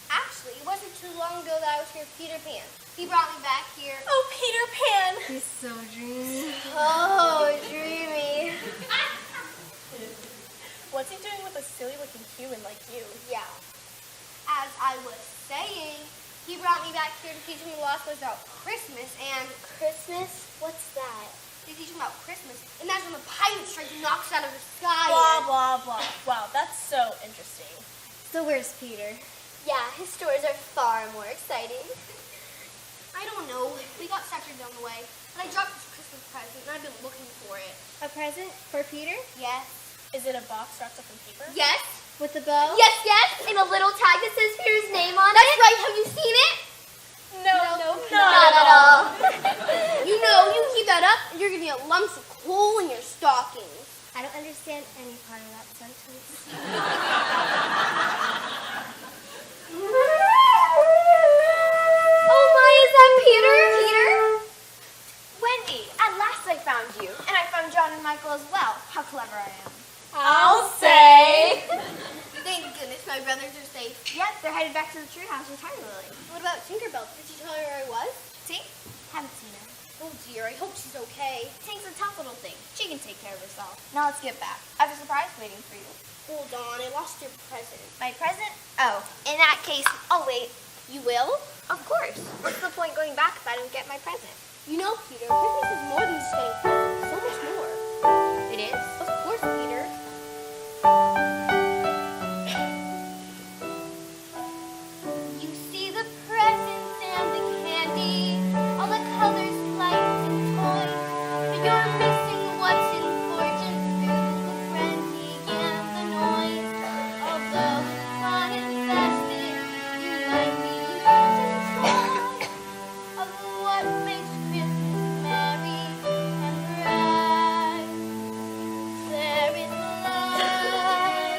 Actually, it wasn't too long ago that I was here with Peter Pan. He brought me back here. Oh, Peter Pan! He's so dreamy. Oh, dreamy. What's he doing with a silly-looking human like you? Yeah. As I was saying, he brought me back here to teach me lots about Christmas and... Christmas? What's that? They teach me about Christmas, and that's when the pirate strike knocks out of the sky. Blah, blah, blah. Wow, that's so interesting. So where's Peter? Yeah, his stories are far more exciting. I don't know. We got Saturday on the way, and I dropped this Christmas present, and I've been looking for it. A present for Peter? Yes. Is it a box wrapped up in paper? Yes. With a bow? Yes, yes. And a little tag that says Peter's name on it. That's right. Have you seen it? No, not at all. You know, you keep that up, and you're going to get lumps of coal in your stockings. I don't understand any part of that sentence. Oh my, is that Peter? Peter? Wendy, at last I found you. And I found John and Michael as well. How clever I am. I'll say. Thank goodness my brothers are safe. Yep, they're headed back to the treehouse entirely. What about Tinkerbell? Did she tell you where I was? See? Haven't seen her. Oh dear, I hope she's okay. Tink's a tough little thing. She can take care of herself. Now let's get back. I have a surprise waiting for you. Hold on, I lost your present. My present? Oh, in that case, I'll wait. You will? Of course. What's the point going back if I don't get my present? You know, Peter, Christmas is more than just getting presents. So much more. It is? Of course, Peter. You see the presents and the candy, all the colors, lights, and toys, but you're missing what's important through the frenzy and the noise. Although fun and festive, you might be losing track of what makes Christmas merry and bright. There is love,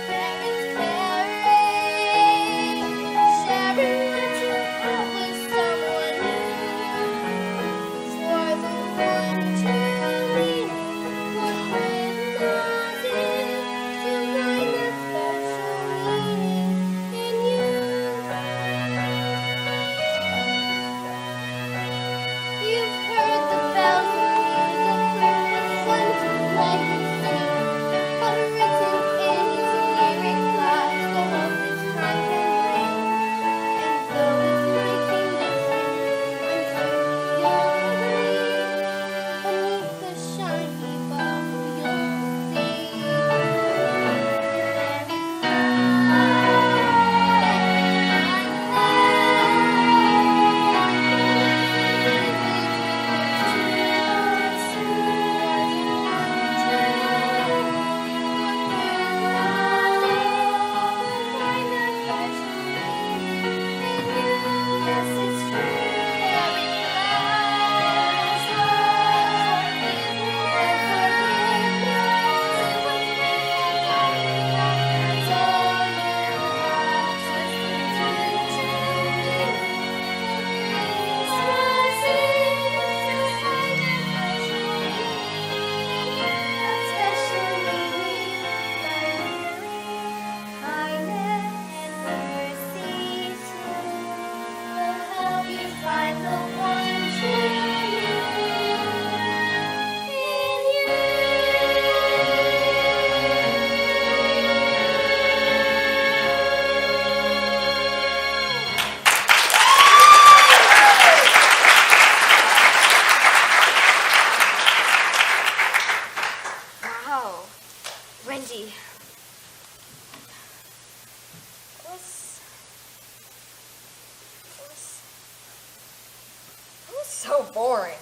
there is caring, sharing little out with someone new. For the one truly, what with nothing to find that special meaning in you. You've heard the bells and music bring the sun to light and sing, but written in his lyric lies the hope this time can bring. And though it might be missing, I'm certain you'll agree. Beneath the shiny bow, you'll see so boring.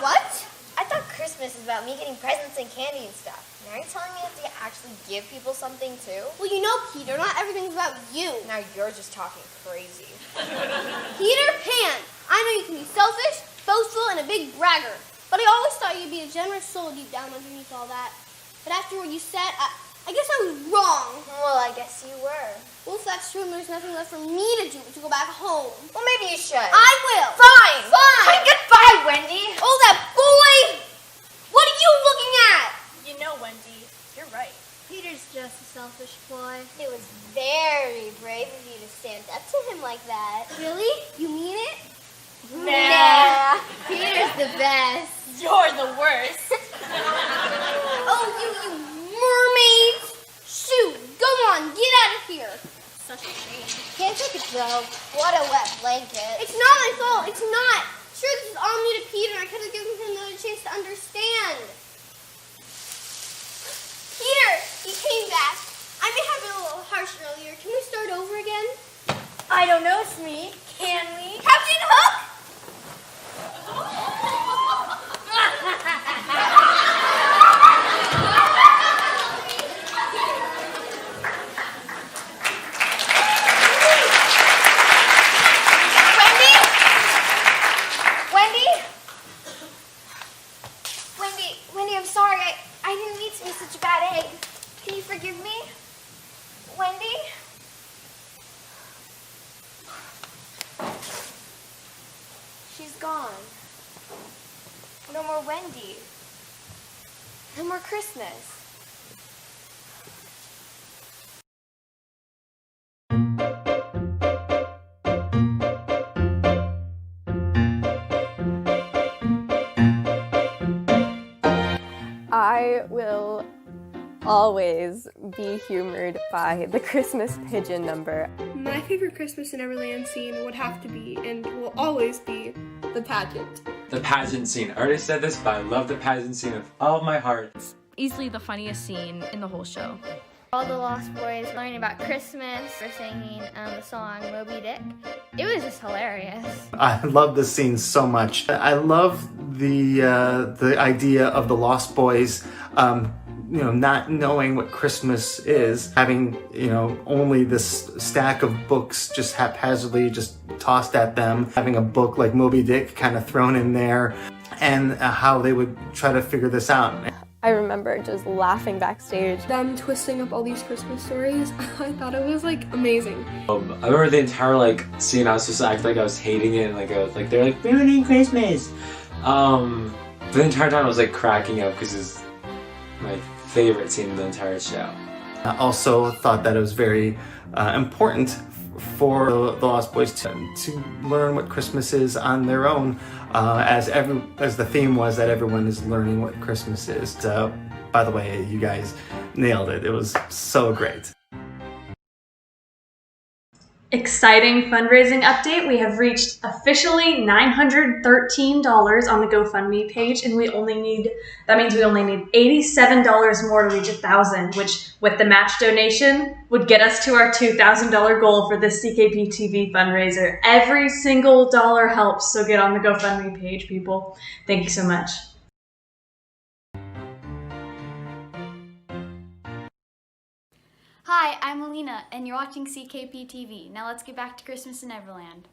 What? I thought Christmas is about me getting presents and candy and stuff. Now you're telling me I have to actually give people something too? Well, you know, Peter, not everything's about you. Now you're just talking crazy. Peter Pan, I know you can be selfish, boastful, and a big bragger. But I always thought you'd be a generous soul deep down underneath all that. But after what you said, I guess I was wrong. Well, I guess you were. Well, if that's true, there's nothing left for me to do but to go back home. Well, maybe you should. I will. Fine. Fine. Goodbye, Wendy. Oh, that boy! What are you looking at? You know, Wendy, you're right. Peter's just a selfish boy. It was very brave of you to stand up to him like that. Really? You mean it? Nah. Peter's the best. You're the worst. Oh, you mermaids! Shoot, go on, get out of here. Such a shame. Can't take it though. What a wet blanket. It's not my fault. It's not. Sure, this is all new to Peter. I could have given him another chance to understand. Peter, he came back. I may have been a little harsh earlier. Can we start over again? I don't know, Smee. Can we? Captain Hook! Wendy, I'm sorry. I didn't mean to be such a bad egg. Can you forgive me? Wendy? She's gone. No more Wendy. No more Christmas. I will always be humored by the Christmas pigeon number. My favorite Christmas in Neverland scene would have to be, and will always be, the pageant. The pageant scene. I already said this, but I love the pageant scene with all of my heart. It's easily the funniest scene in the whole show. All the Lost Boys learning about Christmas, we're singing the song Moby Dick. It was just hilarious. I love this scene so much. I love the idea of the Lost Boys, not knowing what Christmas is, having, only this stack of books just haphazardly just tossed at them, having a book like Moby Dick kind of thrown in there, and how they would try to figure this out. I remember just laughing backstage. Them twisting up all these Christmas stories, I thought it was amazing. I remember the entire scene. I was just acting like I was hating it, and I was they're ruining Christmas. The entire time I was cracking up because it's my favorite scene in the entire show. I also thought that it was very important for the Lost Boys to learn what Christmas is on their own, as the theme was that everyone is learning what Christmas is. By the way, you guys nailed it. It was so great. Exciting fundraising update. We have reached officially $913 on the GoFundMe page, and that means we only need $87 more to reach 1,000, which with the match donation would get us to our $2,000 goal for this CKP TV fundraiser. Every single dollar helps, so get on the GoFundMe page, people. Thank you so much. Hi, I'm Alina, and you're watching CKP TV. Now let's get back to Christmas in Neverland.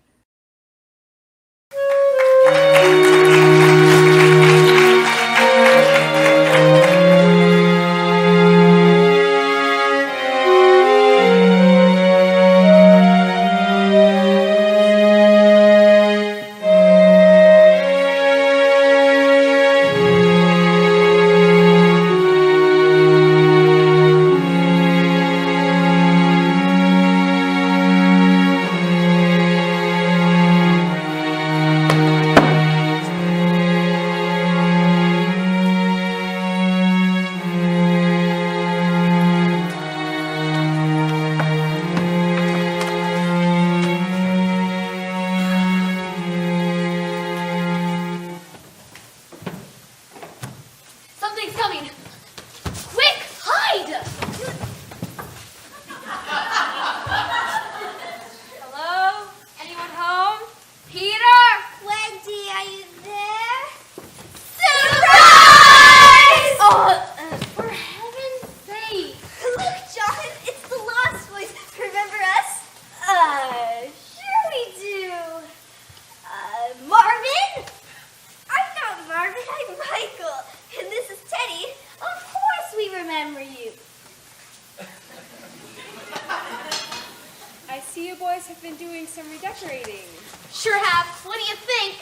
decorating? Sure have. What do you think?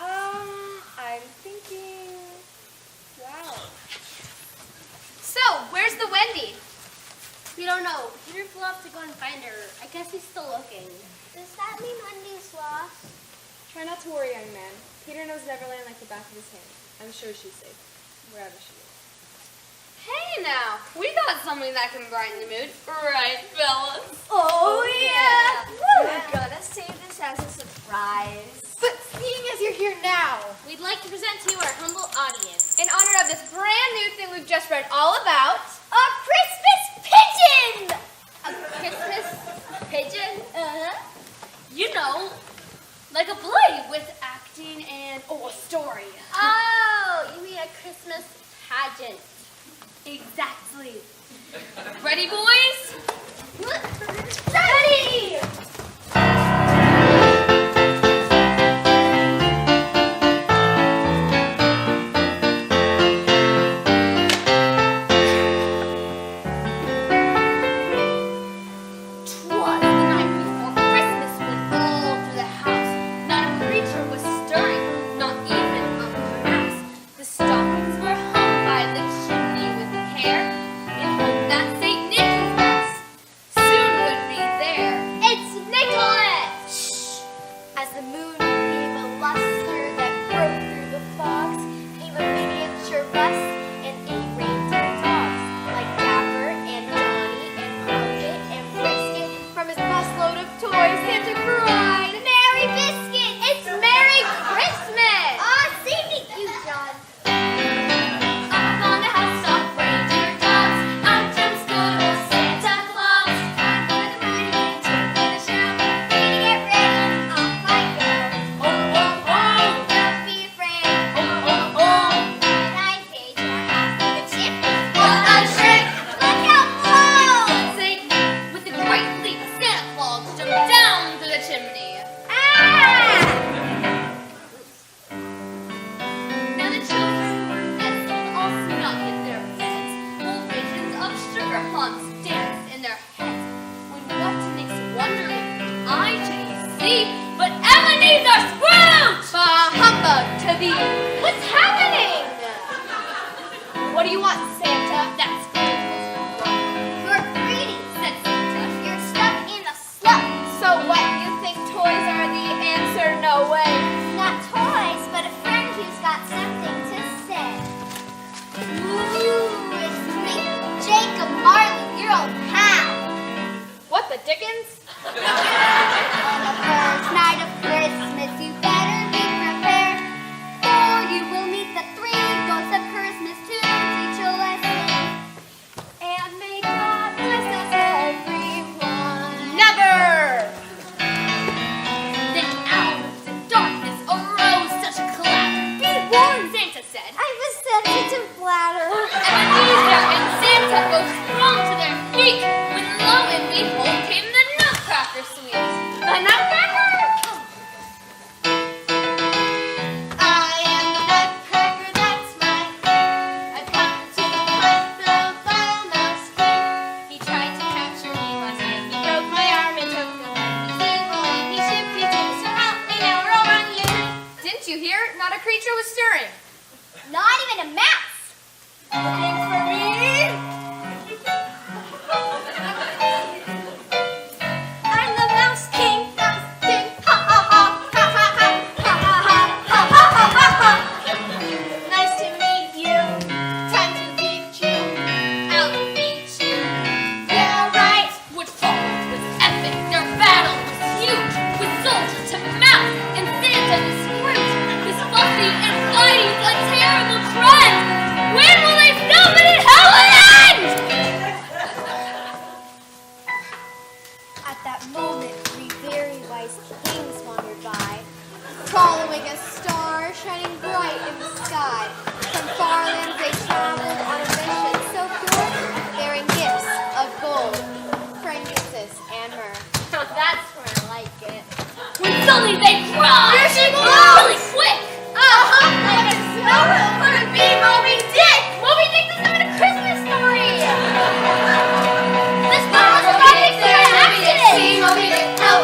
I'm thinking... Wow. So, where's the Wendy? We don't know. Peter will have to go and find her. I guess he's still looking. Does that mean Wendy's lost? Try not to worry, young man. Peter knows Neverland like the back of his hand. I'm sure she's safe, wherever she is. Hey now, we got something that can brighten the mood, right, fellas? Oh, yeah. We're gonna save this as a surprise. But seeing as you're here now, we'd like to present to you our humble audience, in honor of this brand new thing we've just read all about, a Christmas pigeon! A Christmas pigeon? You know, like a play with acting and, a story. Oh, you mean a Christmas pageant. Exactly. Ready, boys? Ready!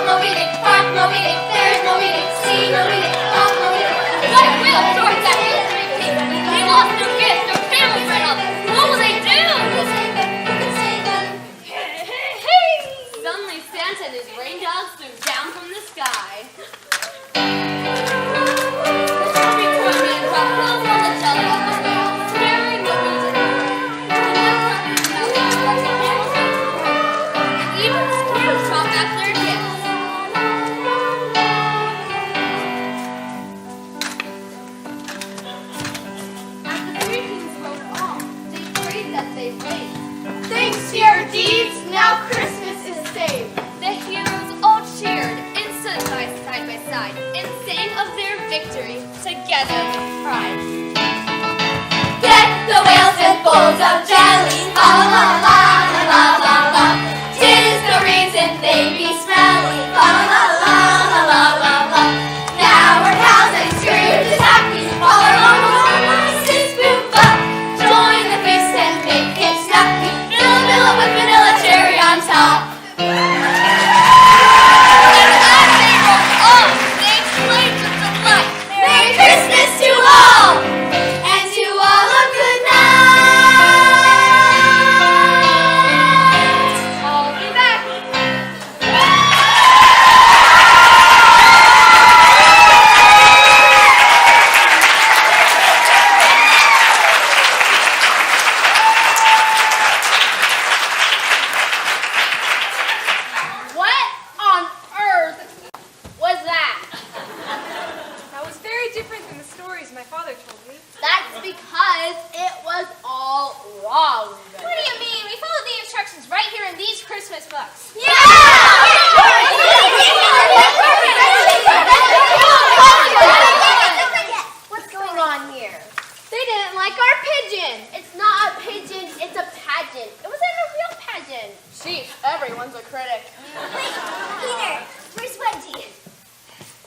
Moby Dick, sang of their victory together with pride. Deck the whales with bowls of jelly, la la la la la la la. 'Tis the reason they be smelly, la la la la la la la. Now we're pals and Scrooge is happy, all along since boom up. Join the feast and make it snappy, vanilla with vanilla cherry on top. Merry Christmas to all, and to all a good night. I'll be back. What on earth was that? That was very different than the stories my father told me. That's because it was all wrong. What do you mean? We followed the instructions right here in these Christmas books. What's going on here? They didn't like our pigeon. It's not a pigeon, it's a pageant. It wasn't a real pageant. Sheesh, everyone's a critic. Wait, Peter, where's Wendy?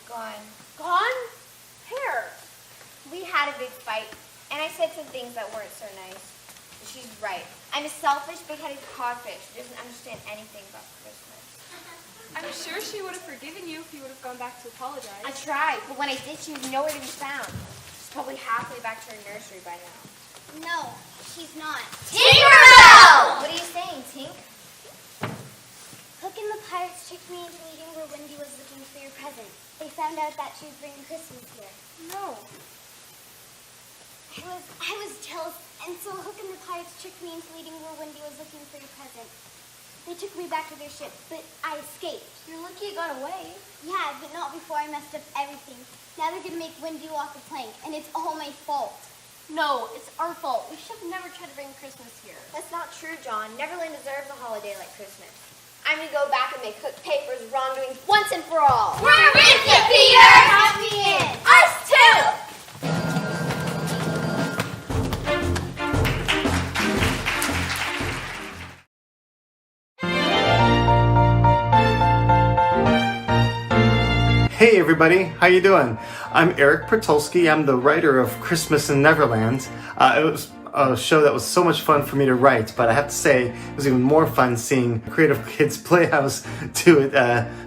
Gone. Gone? Here. We had a big fight, and I said some things that weren't so nice. She's right. I'm a selfish, big-headed codfish who doesn't understand anything about Christmas. I'm sure she would have forgiven you if you would have gone back to apologize. I tried, but when I did, she was nowhere to be found. She's probably halfway back to her nursery by now. No, she's not. Tinkerbell! What are you saying, Tink? Hook and the pirates tricked me into meeting where Wendy was looking for your present. They found out that she was bringing Christmas here. No. I was jealous, and so Hook and the pirates tricked me into meeting where Wendy was looking for your present. They took me back to their ship, but I escaped. You're lucky you got away. Yeah, but not before I messed up everything. Now they're gonna make Wendy walk the plank, and it's all my fault. No, it's our fault. We should have never tried to bring Christmas here. That's not true, John. Neverland deserves a holiday like Christmas. I'm gonna go back and make Hook pay for his wrongdoings once and for all. We're with you, Peter! Count me in! Us too! Hey everybody, how you doing? I'm Eric Pertulski. I'm the writer of Christmas in Neverland. It was a show that was so much fun for me to write, but I have to say it was even more fun seeing Creative Kids Playhouse do it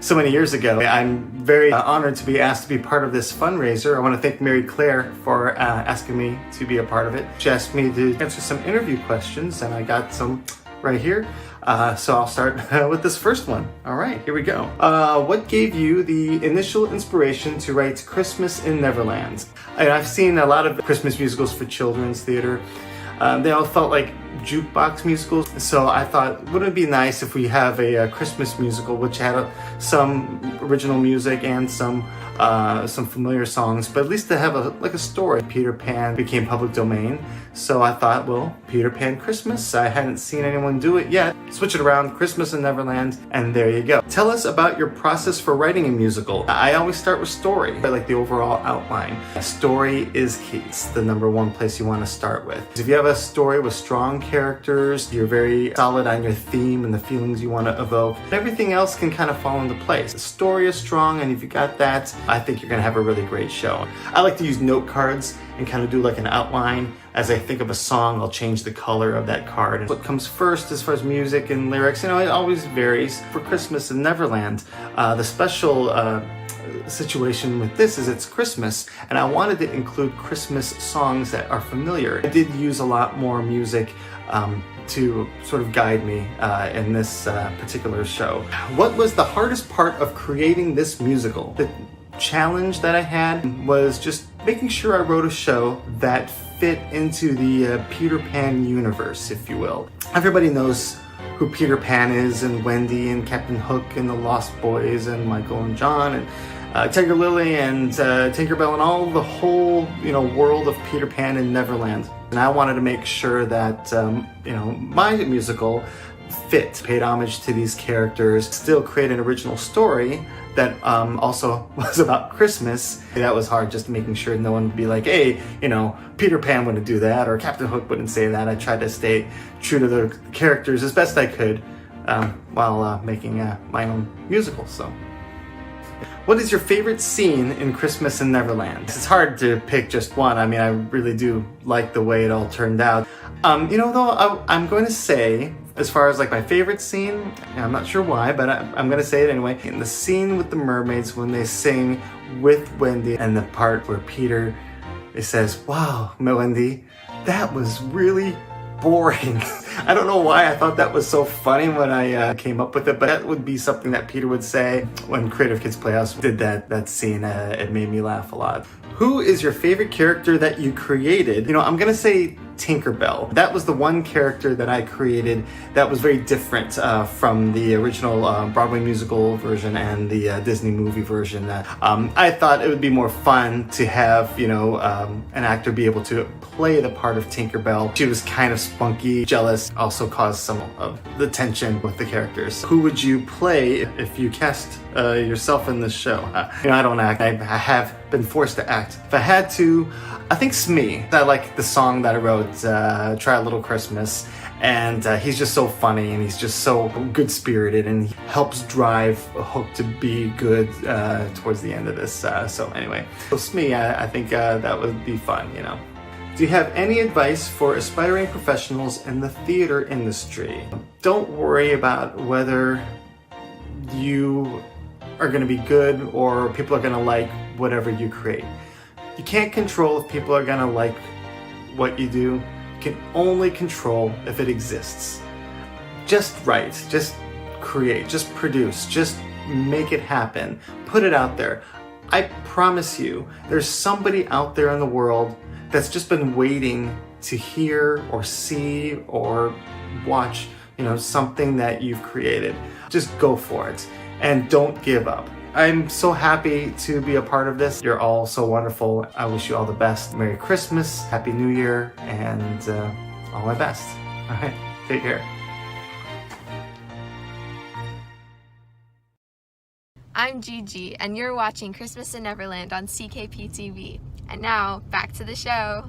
so many years ago. I'm very honored to be asked to be part of this fundraiser. I want to thank Maryclare for asking me to be a part of it. She asked me to answer some interview questions, and I got some right here. So I'll start with this first one. All right, here we go. What gave you the initial inspiration to write Christmas in Neverland? I've seen a lot of Christmas musicals for children's theater. They all felt like jukebox musicals. So I thought, wouldn't it be nice if we have a Christmas musical which had some original music and some familiar songs, but at least to have a story. Peter Pan became public domain, so I thought, well, Peter Pan Christmas. I hadn't seen anyone do it yet. Switch it around, Christmas in Neverland, and there you go. Tell us about your process for writing a musical. I always start with story. I like the overall outline. Story is key. It's the number one place you want to start with. If you have a story with strong characters, you're very solid on your theme and the feelings you want to evoke, everything else can kind of fall into place. The story is strong, and if you got that, I think you're gonna have a really great show. I like to use note cards and kind of do like an outline. As I think of a song, I'll change the color of that card. And what comes first as far as music and lyrics, it always varies. For Christmas in Neverland, the special situation with this is it's Christmas, and I wanted to include Christmas songs that are familiar. I did use a lot more music to sort of guide me in this particular show. What was the hardest part of creating this musical? The challenge that I had was just making sure I wrote a show that fit into the Peter Pan universe, if you will. Everybody knows who Peter Pan is, and Wendy and Captain Hook and the Lost Boys and Michael and John and Tiger Lily and Tinkerbell and all the whole world of Peter Pan in Neverland. And I wanted to make sure that my musical fit, paid homage to these characters, still create an original story that also was about Christmas. That was hard, just making sure no one would be like, hey, you know, Peter Pan wouldn't do that, or Captain Hook wouldn't say that. I tried to stay true to the characters as best I could while making my own musical. So, what is your favorite scene in Christmas in Neverland? It's hard to pick just one. I mean, I really do like the way it all turned out. You know, though, I'm going to say, as far as like my favorite scene, I'm not sure why, but I'm going to say it anyway. In the scene with the mermaids when they sing with Wendy, and the part where Peter says, wow, Wendy, that was really boring. I don't know why I thought that was so funny when I came up with it, but that would be something that Peter would say when Creative Kids Playhouse did that scene. It made me laugh a lot. Who is your favorite character that you created? You know, I'm gonna say Tinkerbell. That was the one character that I created that was very different from the original Broadway musical version and the Disney movie version. I thought it would be more fun to have, you know, an actor be able to play the part of Tinkerbell. She was kind of spunky, jealous, also caused some of the tension with the characters. Who would you play if you cast yourself in this show? You know, I don't act. I have been forced to act. If I had to, I think Smee. I like the song that I wrote, Try a Little Christmas, and he's just so funny, and he's just so good-spirited, and he helps drive Hook to be good towards the end of this. So anyway, so Smee, I think that would be fun, you know. Do you have any advice for aspiring professionals in the theater industry? Don't worry about whether you are going to be good or people are going to like whatever you create. You can't control if people are going to like what you do. You can only control if it exists. Just write, just create, just produce, just make it happen. Put it out there. I promise you, there's somebody out there in the world that's just been waiting to hear or see or watch, you know, something that you've created. Just go for it and don't give up. I'm so happy to be a part of this. You're all so wonderful. I wish you all the best. Merry Christmas, Happy New Year, and all my best. All right, take care. I'm Gigi, and you're watching Christmas in Neverland on CKP TV. And now, back to the show.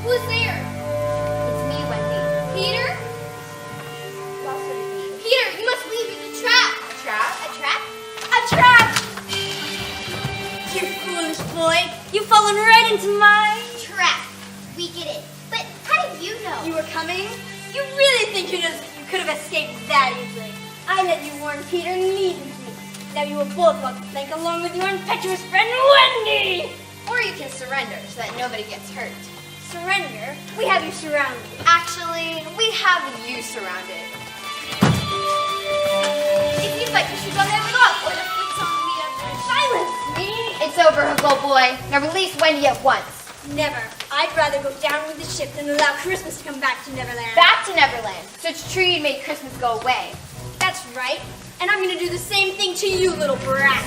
Who's there? It's me, Wendy. Peter? Peter, you must leave. It's a trap. A trap? A trap? A trap! You foolish boy. You've fallen right into my trap. We get it. But how did you know? You were coming? You really think you could have escaped that easily? I let you warn Peter and leave me. Now you will both want to plank along with your impetuous friend Wendy! Or you can surrender so that nobody gets hurt. Surrender? We have you surrounded. Actually, we have you surrounded. It seems like you should go there with us, or the foot's on the other. Silence me! It's over, Hook, boy. Now release Wendy at once. Never. I'd rather go down with the ship than allow Christmas to come back to Neverland. Back to Neverland? Such tree made Christmas go away. That's right. And I'm gonna do the same thing to you, little brat.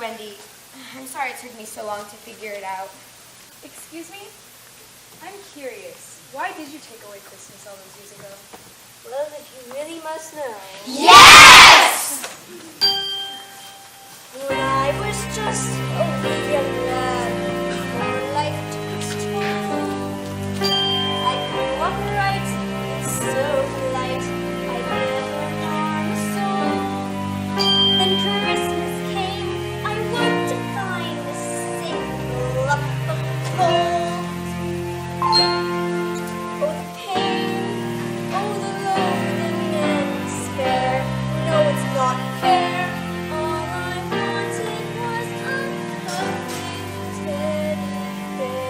Wendy. I'm sorry it took me so long to figure it out. Excuse me? I'm curious. Why did you take away Christmas all those years ago? Well, if you really must know. Yes! When I was just a wee young lad, before life took its toll, I grew up right, so polite, I never harm a soul. Then Christmas came, I worked to find a single lump of coal. Oh, the pain, oh, the loathing and despair. No, it's not fair. All I wanted was a perfect teddy bear.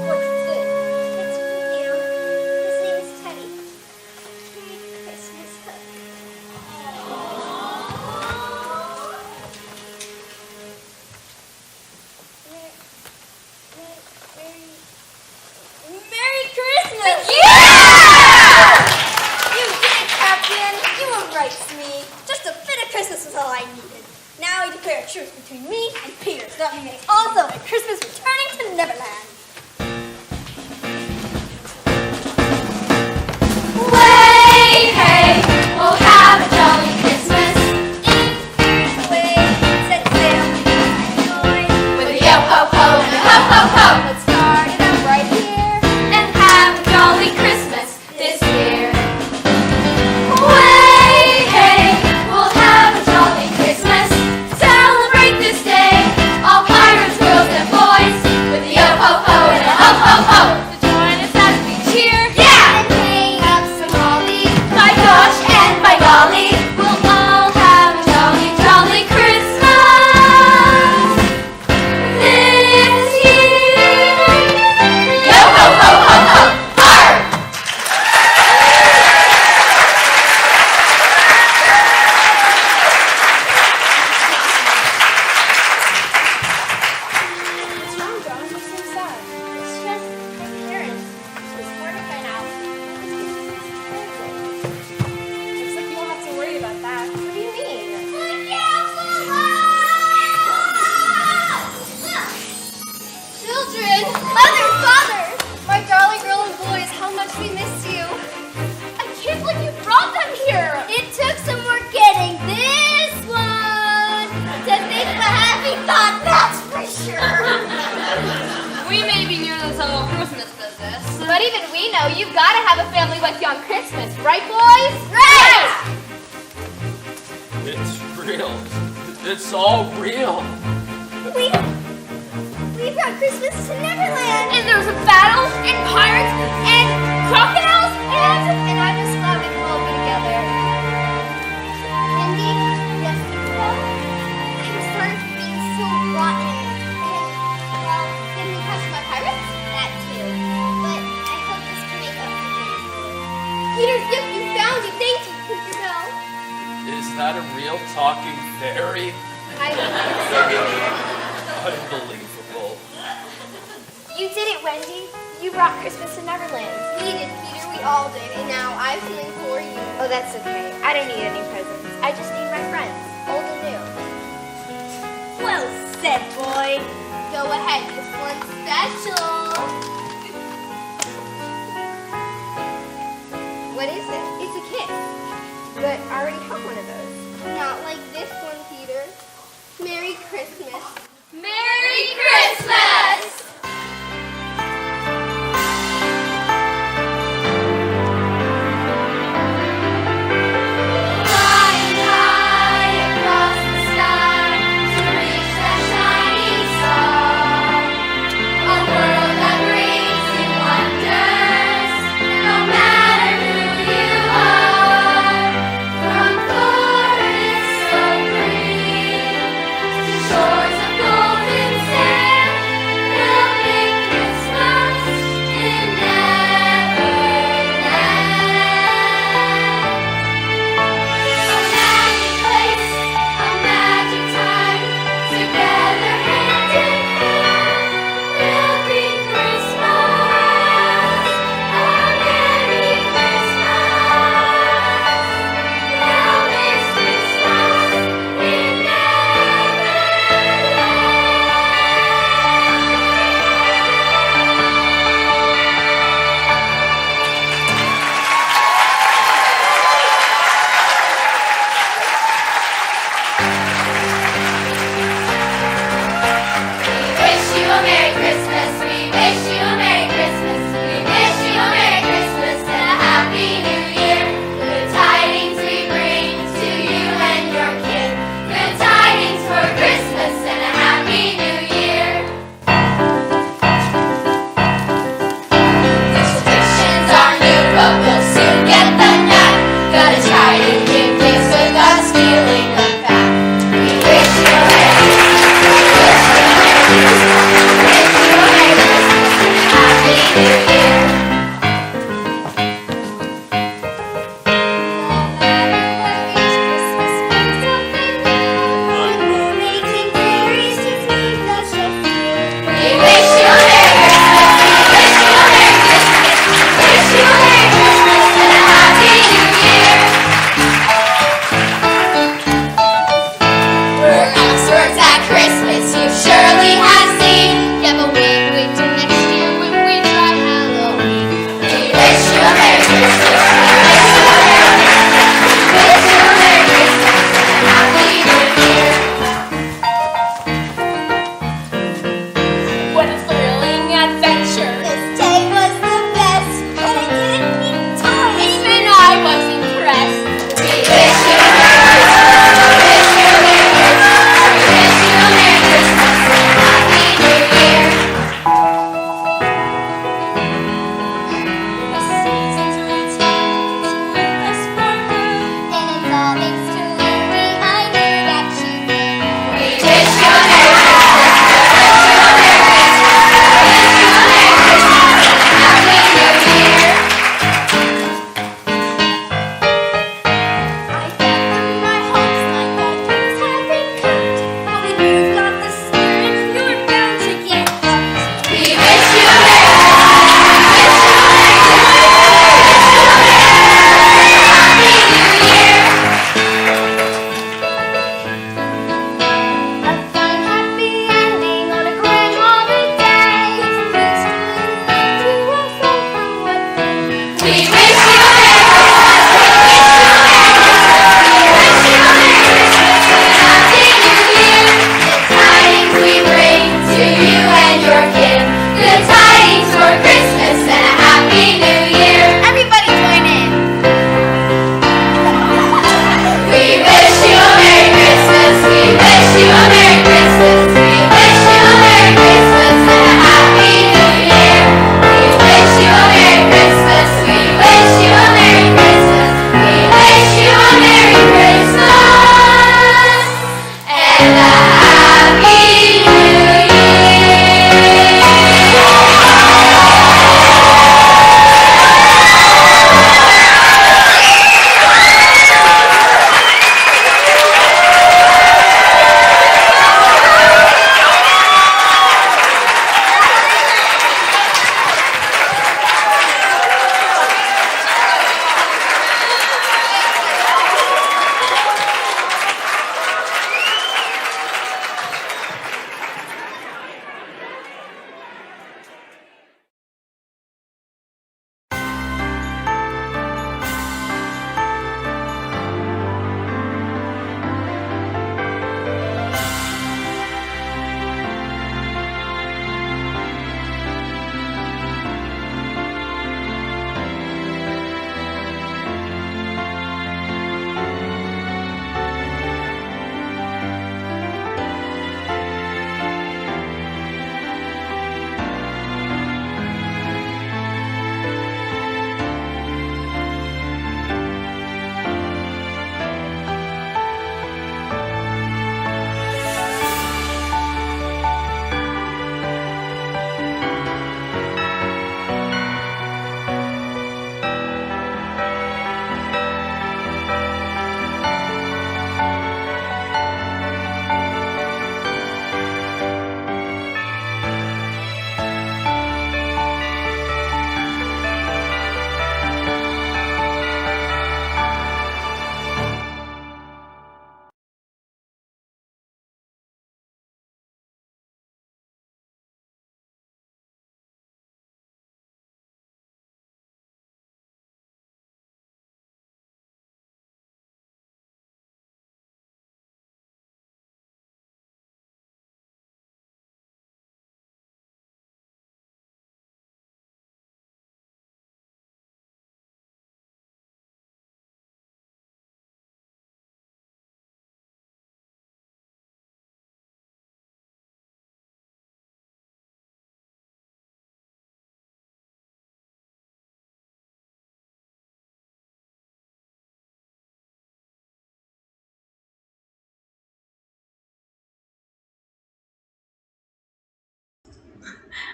What's this? It's me now. His name's Teddy. Merry Christmas, Hook. Merry Christmas! Yeah! You did it, Captain. You were right, Smee. Just a bit of Christmas was all I needed. Now I declare a truce between me and Peter, so that we may all celebrate Christmas returning to Neverland. Way, hey, we'll have a jolly Christmas. Way, said Sam. With a yo-ho-ho and a ho-ho-ho. Let's start it up right here. And have a jolly Christmas this year. Way, hey, we'll have a jolly Christmas. Celebrate this day. All pirates, girls, and boys. With a yo-ho-ho and a ho-ho-ho. So join us as we cheer. Yeah! And hang up some holly. My gosh and my golly, we'll all have a jolly, jolly Christmas this year. Yo ho ho ho ho, arr! What's wrong, John? You seem sad. It's just my parents. She's mortified now. Looks like you won't have to worry about that. What do you mean? Children! Mother! Father! My darling girl and boys, how much we miss you. I can't believe you brought them here! It took some work getting this one to think the happy thought, that's for sure. We may be new to this whole Christmas business. But even we know you've got to have a family with you on Christmas, right, boys? Right! It's real. It's all real. We brought Christmas to Neverland. And there was a battle, and pirates, and crocodiles, And I'm just glad we can all be together. Mindy, yes, I'm sorry for being so rotten and, well, getting impressed by pirates. That too. But I hope this can make up for things. Peter's gift, you found it. Thank you, Tinkerbell. Is that a real talking fairy? I believe Unbelievable. You did it, Wendy. You brought Christmas to Neverland. We did, Peter. We all did. And now I'm feeling for you. Oh, that's okay. I don't need any presents. I just need my friends, old and new. Well said, boy. Go ahead. This one's special. What is it? It's a kiss. But I already have one of those. Not like this one, Peter. Merry Christmas. Merry Christmas! Flying high across the sky to reach that shining star. A world that brings you wonders, no matter who you are. From forests so green to shores of golden sand,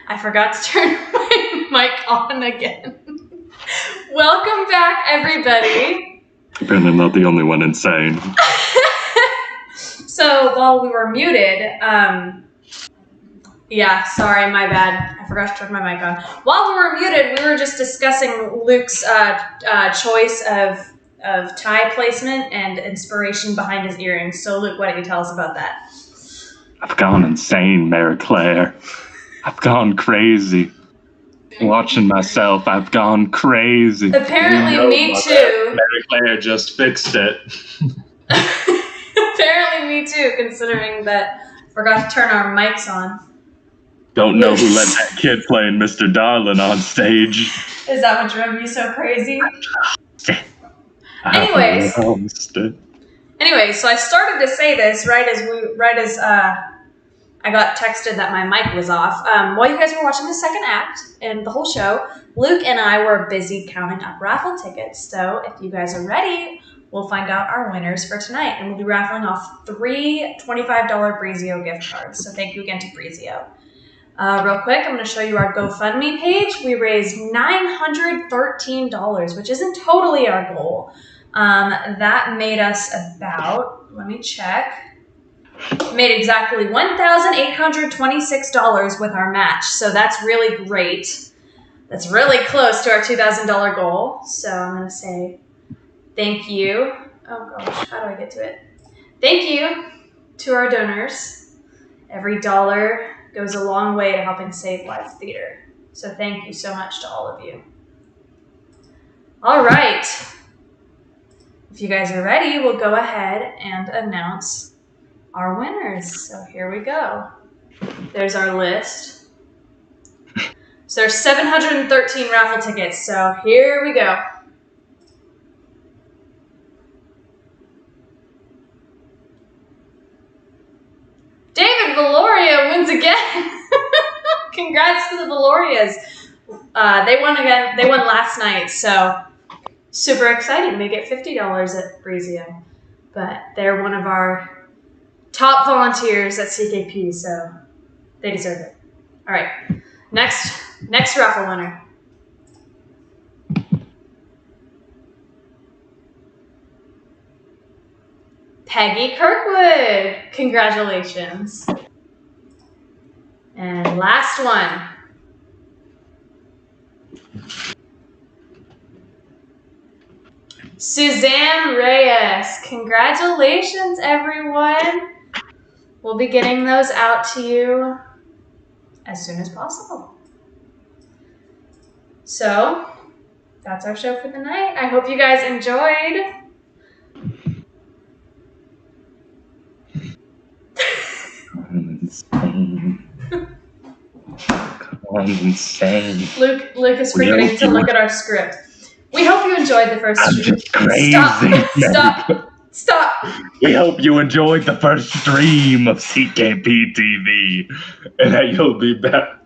I forgot to turn my mic on again. Welcome back, everybody. Apparently I'm not the only one insane. So while we were muted, yeah, sorry, my bad. I forgot to turn my mic on. While we were muted, we were just discussing Luke's choice of tie placement and inspiration behind his earrings. So Luke, why don't you tell us about that? I've gone insane, Maryclare. I've gone crazy. Watching myself, I've gone crazy. Apparently, me too. Maryclare just fixed it. Apparently, me too, considering that I forgot to turn our mics on. Don't know who let that kid playing Mr. Darling on stage. Is that what drove you so crazy? Anyways, so I started to say this right as I got texted that my mic was off. While you guys were watching the second act and the whole show, Luke and I were busy counting up raffle tickets. So if you guys are ready, we'll find out our winners for tonight, and we'll be raffling off 3 $25 Breezio gift cards. So thank you again to Breezio. Real quick, I'm going to show you our GoFundMe page. We raised $913, which isn't totally our goal. That made us about, let me check, made exactly $1,826 with our match. So that's really great. That's really close to our $2,000 goal. So I'm going to say thank you. Oh gosh, how do I get to it? Thank you to our donors. Every dollar goes a long way to helping save live theater. So thank you so much to all of you. All right. If you guys are ready, we'll go ahead and announce our winners. So here we go. There's our list. So there's 713 raffle tickets. So here we go. David Valoria wins again. Congrats to the Valorias. They won again. They won last night, so super exciting. They get $50 at Breezio, but they're one of our top volunteers at CKP, so they deserve it. All right, next raffle winner. Peggy Kirkwood, congratulations. And last one. Suzanne Reyes, congratulations everyone. We'll be getting those out to you as soon as possible. So, that's our show for the night. I hope you guys enjoyed. I'm insane. Luke is forgetting to look at our script. We hope you enjoyed the first stream. Crazy. Stop. We hope you enjoyed the first stream of CKP TV, and that you'll be back.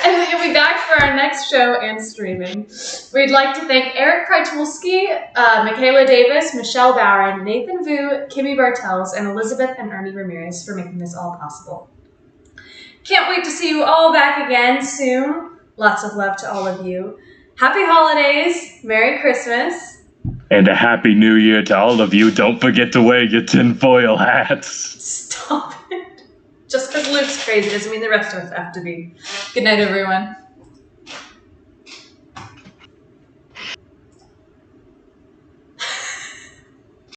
And that you'll be back for our next show and streaming. We'd like to thank Eric Kreitulski, Michaela Davis, Michelle Bowron, Nathan Vu, Kimmy Bartels, and Elizabeth and Ernie Ramirez for making this all possible. Can't wait to see you all back again soon. Lots of love to all of you. Happy holidays. Merry Christmas. And a Happy New Year to all of you. Don't forget to wear your tinfoil hats. Stop it. Just because Luke's crazy doesn't mean the rest of us have to be. Good night, everyone.